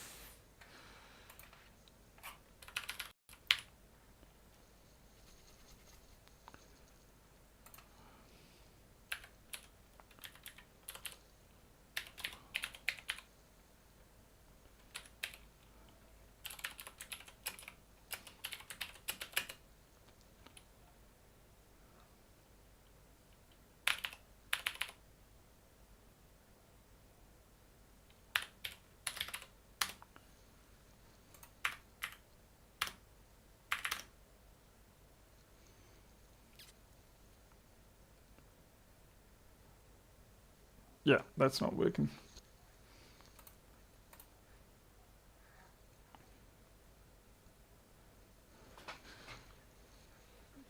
Yeah, that's not working.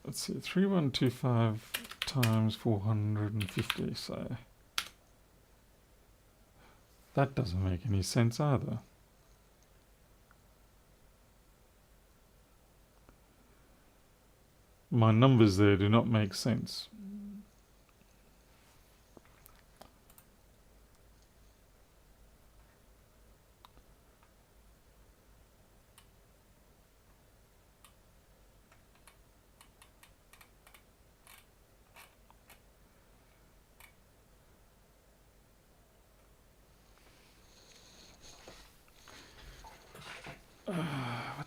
Let's see, 3125 times 450, so that doesn't make any sense either. My numbers there do not make sense.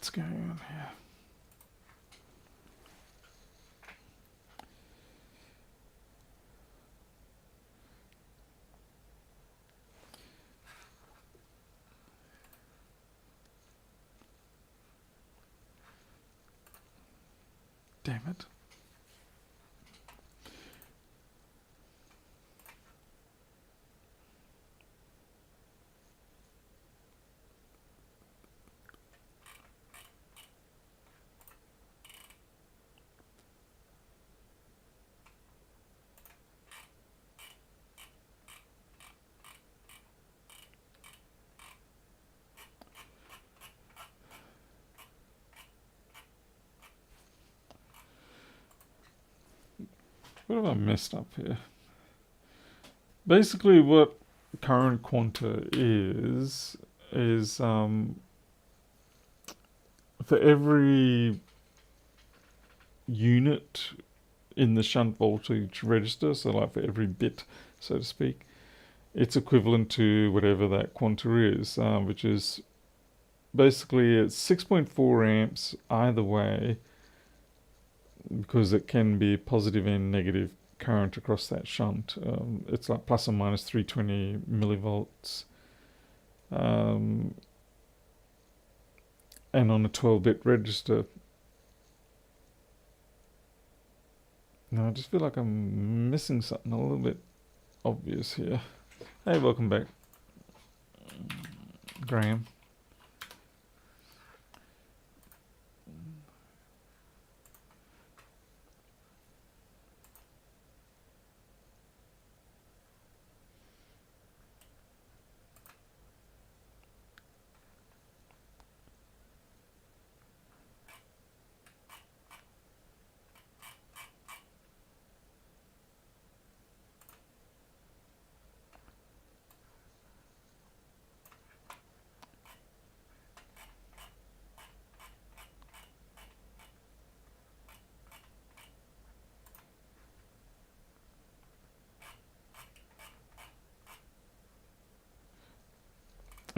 What's going on here? Damn it. What have I messed up here? Basically, what current quanta is for every unit in the shunt voltage register, so like for every bit, so to speak, it's equivalent to whatever that quanta is, which is basically it's 6.4 amps either way, because it can be positive and negative current across that shunt. It's like plus or minus 320 millivolts. And on a 12-bit register. Now I just feel like I'm missing something a little bit obvious here. Hey, welcome back, Graham.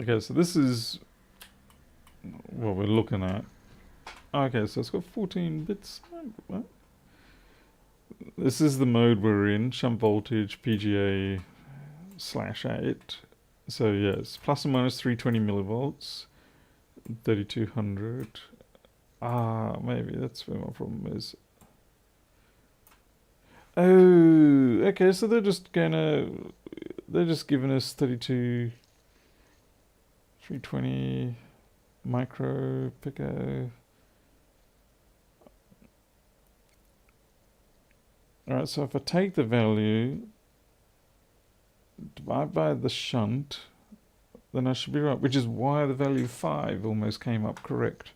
Okay, so this is what we're looking at. Okay, so it's got 14 bits. What? This is the mode we're in, shunt voltage PGA /8. So yeah, it's plus or minus 320 millivolts, 3200. Maybe that's where my problem is. Oh, okay, so they're just giving us 32, 320 micro pico. Alright, so if I take the value, divide by the shunt, then I should be right, which is why the value 5 almost came up correct.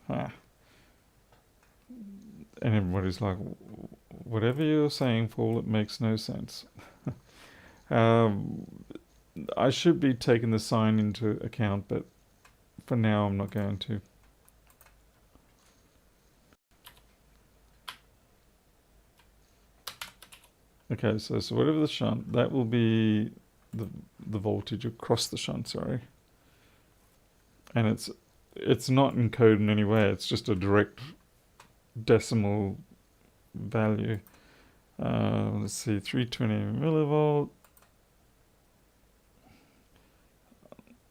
And everybody's like, whatever you're saying, Paul, it makes no sense. I should be taking the sign into account, but for now I'm not going to. Okay, so whatever the shunt, that will be the voltage across the shunt, sorry. And it's not encoded in any way, it's just a direct decimal value. Let's see, 320 millivolt.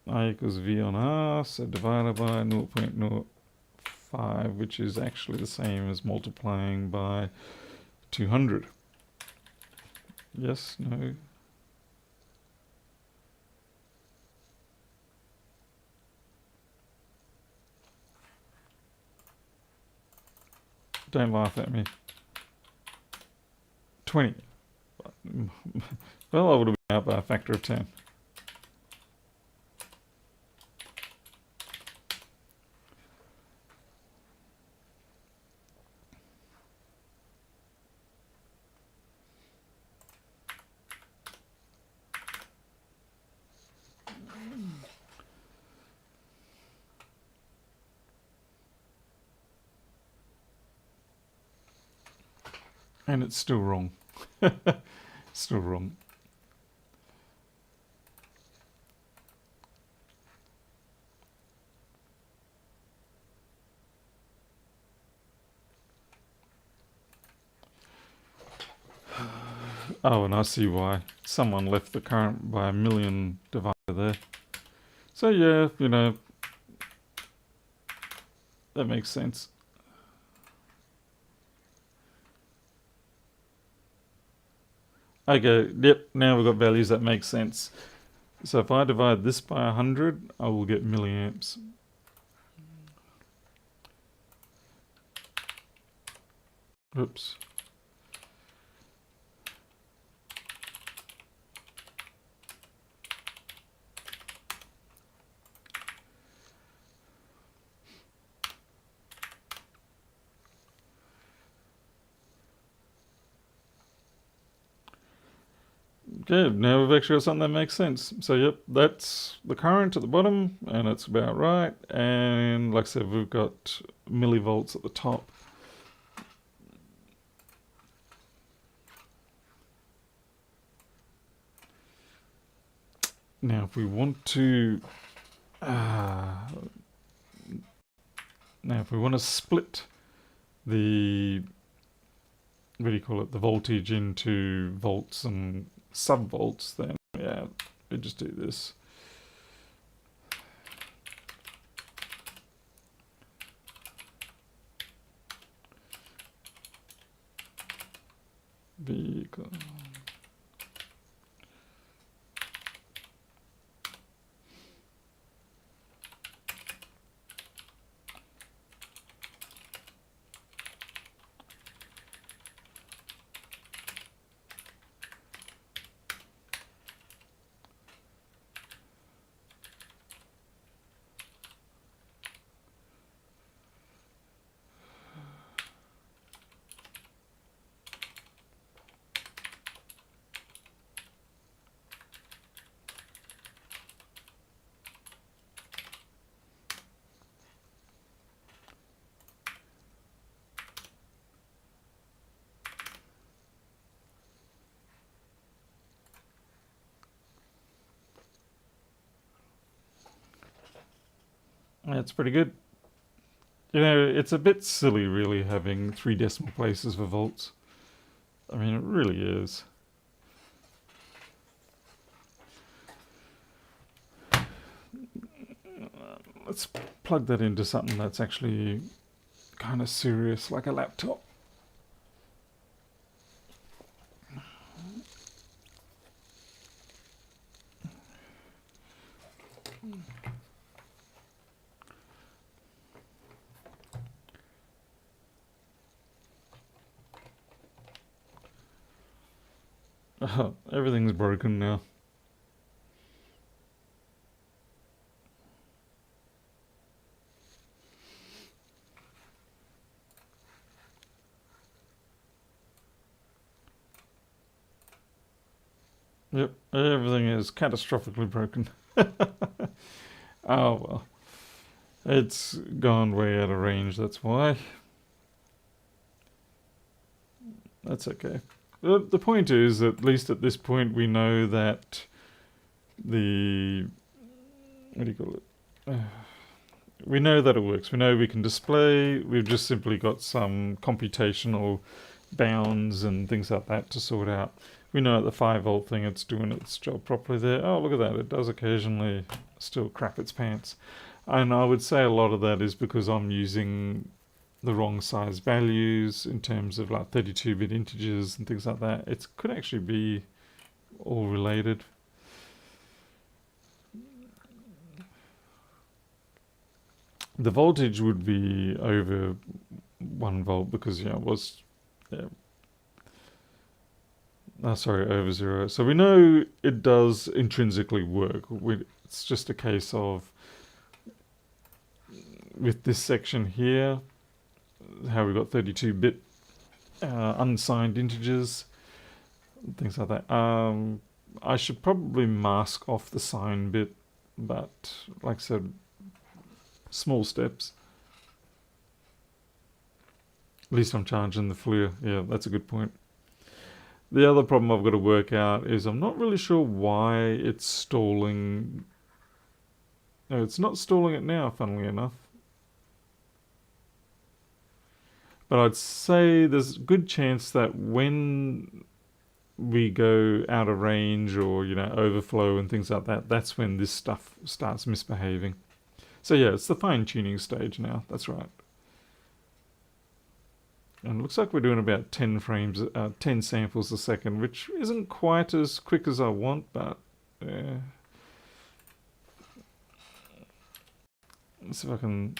I equals V on R, so divided by 0.05, which is actually the same as multiplying by 200. Yes, no. Don't laugh at me. 20. Well, I would have been out by a factor of 10. And it's still wrong. Still wrong. Oh, and I see why. Someone left the current by a million divider there. So yeah, you know, that makes sense. Okay, yep, now we've got values that make sense. So if I divide this by 100, I will get milliamps. Oops. Okay, now we've actually got something that makes sense. So yep, that's the current at the bottom, and it's about right. And like I said, we've got millivolts at the top. Now, if we want to, split the, what do you call it, the voltage into volts and subvolts, then yeah, we just do this. Vehicle. That's pretty good. You know, it's a bit silly really having 3 decimal places for volts. I mean, it really is. Let's plug that into something that's actually kind of serious, like a laptop. Everything's broken now. Yep, everything is catastrophically broken. Oh well. It's gone way out of range, that's why. That's okay. The point is, at least at this point, we know that the... what do you call it? We know that it works. We know we can display. We've just simply got some computational bounds and things like that to sort out. We know at the 5 volt thing it's doing its job properly there. Oh, look at that. It does occasionally still crap its pants. And I would say a lot of that is because I'm using the wrong size values in terms of like 32-bit integers and things like that. It could actually be all related. The voltage would be over 1 volt because it was, over 0. So we know it does intrinsically work. It's just a case of, with this section here, how we've got 32-bit unsigned integers, things like that. I should probably mask off the sign bit, but like I said, small steps. At least I'm charging the FLIR. Yeah, that's a good point. The other problem I've got to work out is I'm not really sure why it's stalling. No, it's not stalling it now, funnily enough. But I'd say there's a good chance that when we go out of range or, overflow and things like that, that's when this stuff starts misbehaving. So yeah, it's the fine-tuning stage now. That's right. And it looks like we're doing about 10 frames, 10 samples a second, which isn't quite as quick as I want, but yeah. Let's see if I can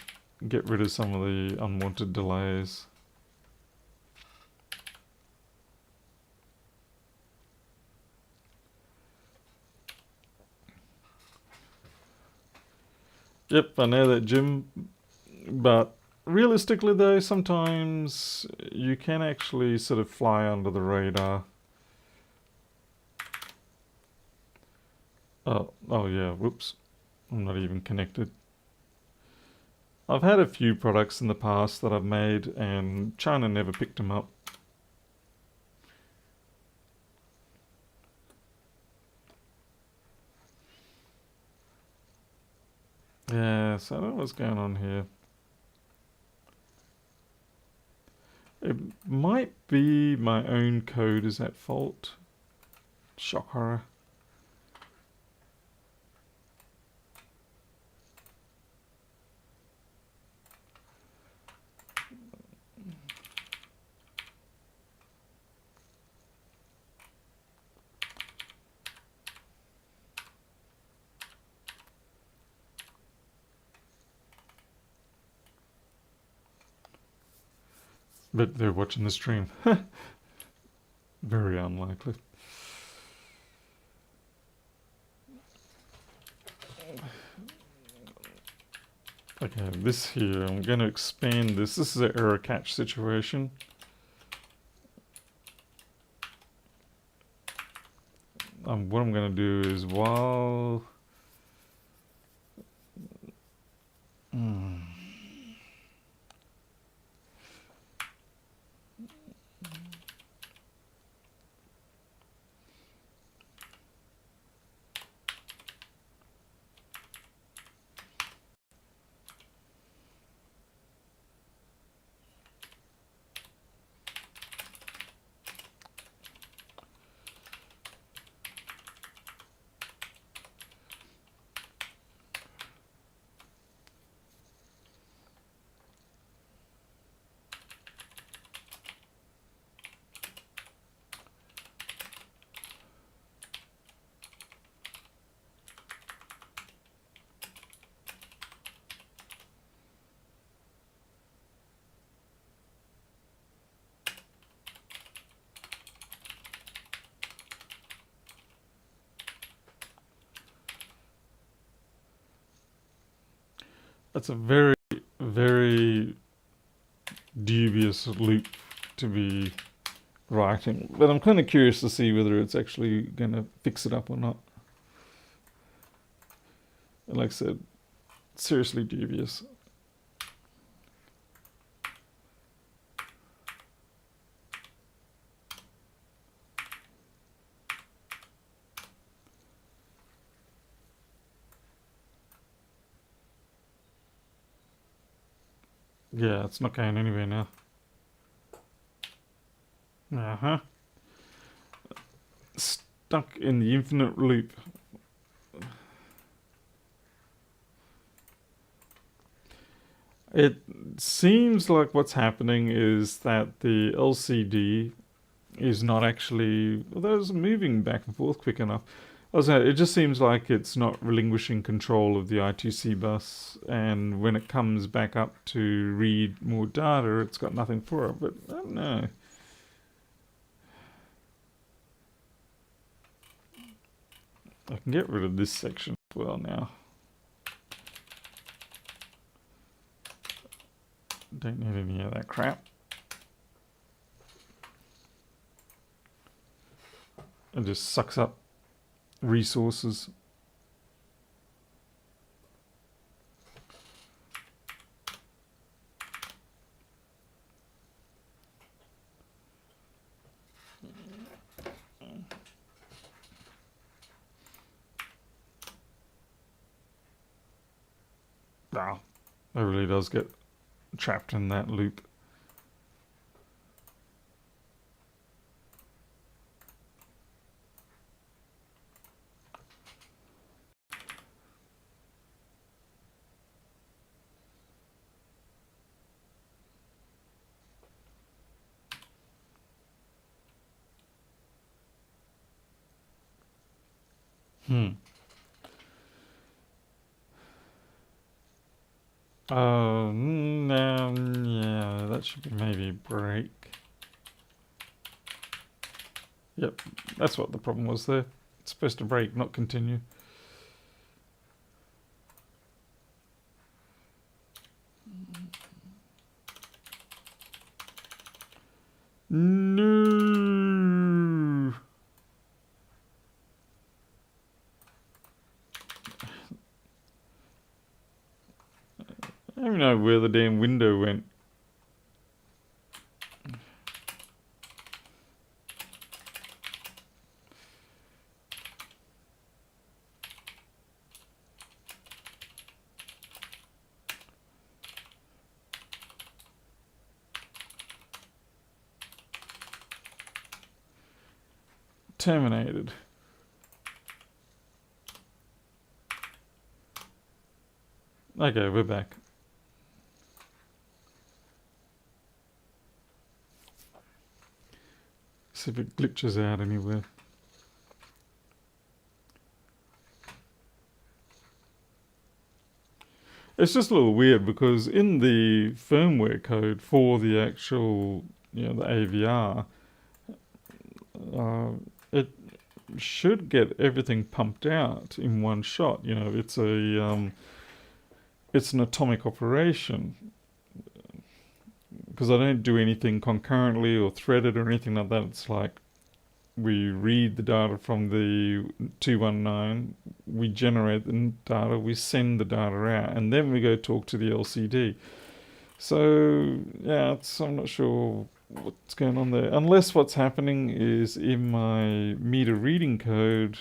get rid of some of the unwanted delays. Yep, I know that, Jim, but realistically though, sometimes you can actually sort of fly under the radar. Oh yeah, whoops. I'm not even connected. I've had a few products in the past that I've made and China never picked them up. Yeah, so I don't know what's going on here. It might be my own code is at fault. Shock horror. But they're watching the stream. Very unlikely. Okay, this here, I'm going to expand this. This is an error catch situation. What I'm going to do is while... That's a very, very dubious loop to be writing. But I'm kind of curious to see whether it's actually going to fix it up or not. And like I said, seriously dubious. Yeah, it's not going anywhere now. Uh-huh. Stuck in the infinite loop. It seems like what's happening is that the LCD is not actually, although it's moving back and forth quick enough. It just seems like it's not relinquishing control of the I2C bus, and when it comes back up to read more data, it's got nothing for it. But I don't know. I can get rid of this section as well now. Don't need any of that crap. It just sucks up resources. Wow, it really does get trapped in that loop. Hmm. Oh, no, yeah, that should be maybe break. Yep, that's what the problem was there. It's supposed to break, not continue. No. I don't even know where the damn window went. Terminated. Okay, we're back. See if it glitches out anywhere. It's just a little weird because in the firmware code for the actual, the AVR, it should get everything pumped out in one shot. It's it's an atomic operation because I don't do anything concurrently or threaded or anything like that. It's like we read the data from the 219, we generate the data, we send the data out, and then we go talk to the LCD. So, yeah, I'm not sure what's going on there. Unless what's happening is in my meter reading code,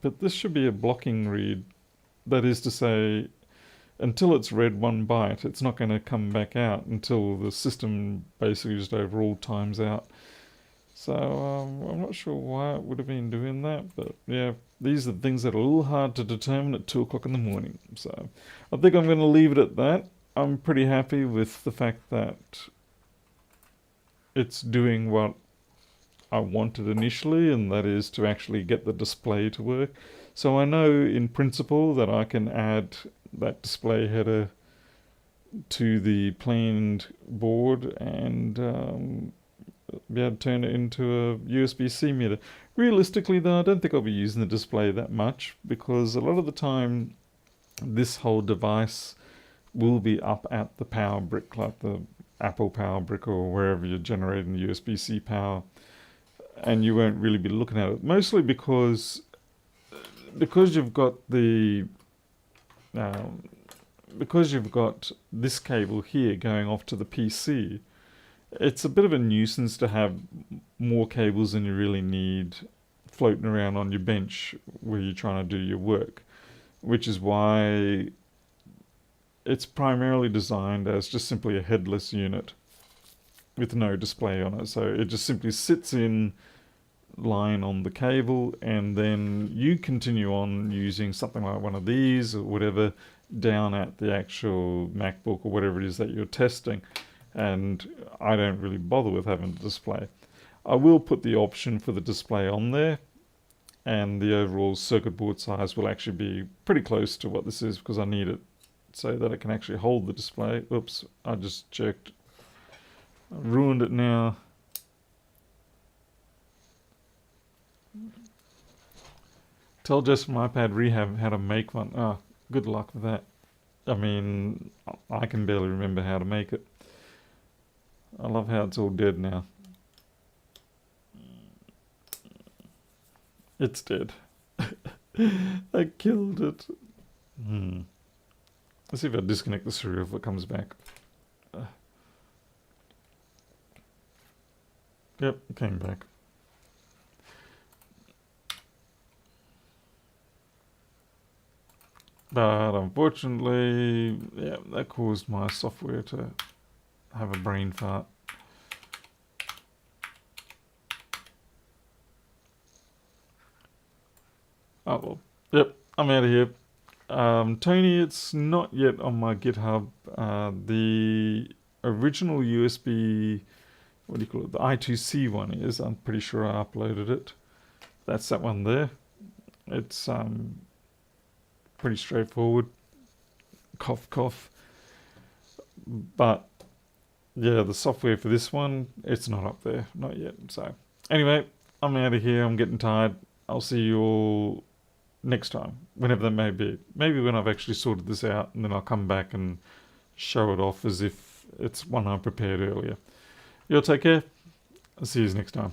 but this should be a blocking read. That is to say, until it's read 1 byte, it's not going to come back out until the system basically just overall times out. So I'm not sure why it would have been doing that, but yeah, these are the things that are a little hard to determine at 2 o'clock in the morning. So I think I'm going to leave it at that. I'm pretty happy with the fact that it's doing what I wanted initially, and that is to actually get the display to work. So I know in principle that I can add that display header to the planned board and be able to turn it into a USB-C meter. Realistically though, I don't think I'll be using the display that much because a lot of the time this whole device will be up at the power brick, like the Apple power brick or wherever you're generating the USB-C power, and you won't really be looking at it. Mostly because you've got because you've got this cable here going off to the PC. It's a bit of a nuisance to have more cables than you really need floating around on your bench where you're trying to do your work, which is why it's primarily designed as just simply a headless unit with no display on it. So it just simply sits in line on the cable, and then you continue on using something like one of these or whatever down at the actual MacBook or whatever it is that you're testing. And I don't really bother with having the display. I will put the option for the display on there, and the overall circuit board size will actually be pretty close to what this is because I need it so that it can actually hold the display. Oops, I just jerked. I ruined it now. Tell Jess from iPad Rehab how to make one. Oh, good luck with that. I mean, I can barely remember how to make it. I love how it's all dead now. It's dead. I killed it. Let's see if I disconnect the serial if it comes back. Yep, it came back. But unfortunately, yeah, that caused my software to have a brain fart. Oh well. Yep, I'm out of here. Tony, it's not yet on my GitHub. The original USB, what do you call it? The I2C one is. I'm pretty sure I uploaded it. That's that one there. It's pretty straightforward. Cough, cough. But yeah, the software for this one, it's not up there, not yet. So anyway, I'm out of here. I'm getting tired. I'll see you all next time, whenever that may be. Maybe when I've actually sorted this out, and then I'll come back and show it off as if it's one I prepared earlier. You'll take care. I'll see you next time.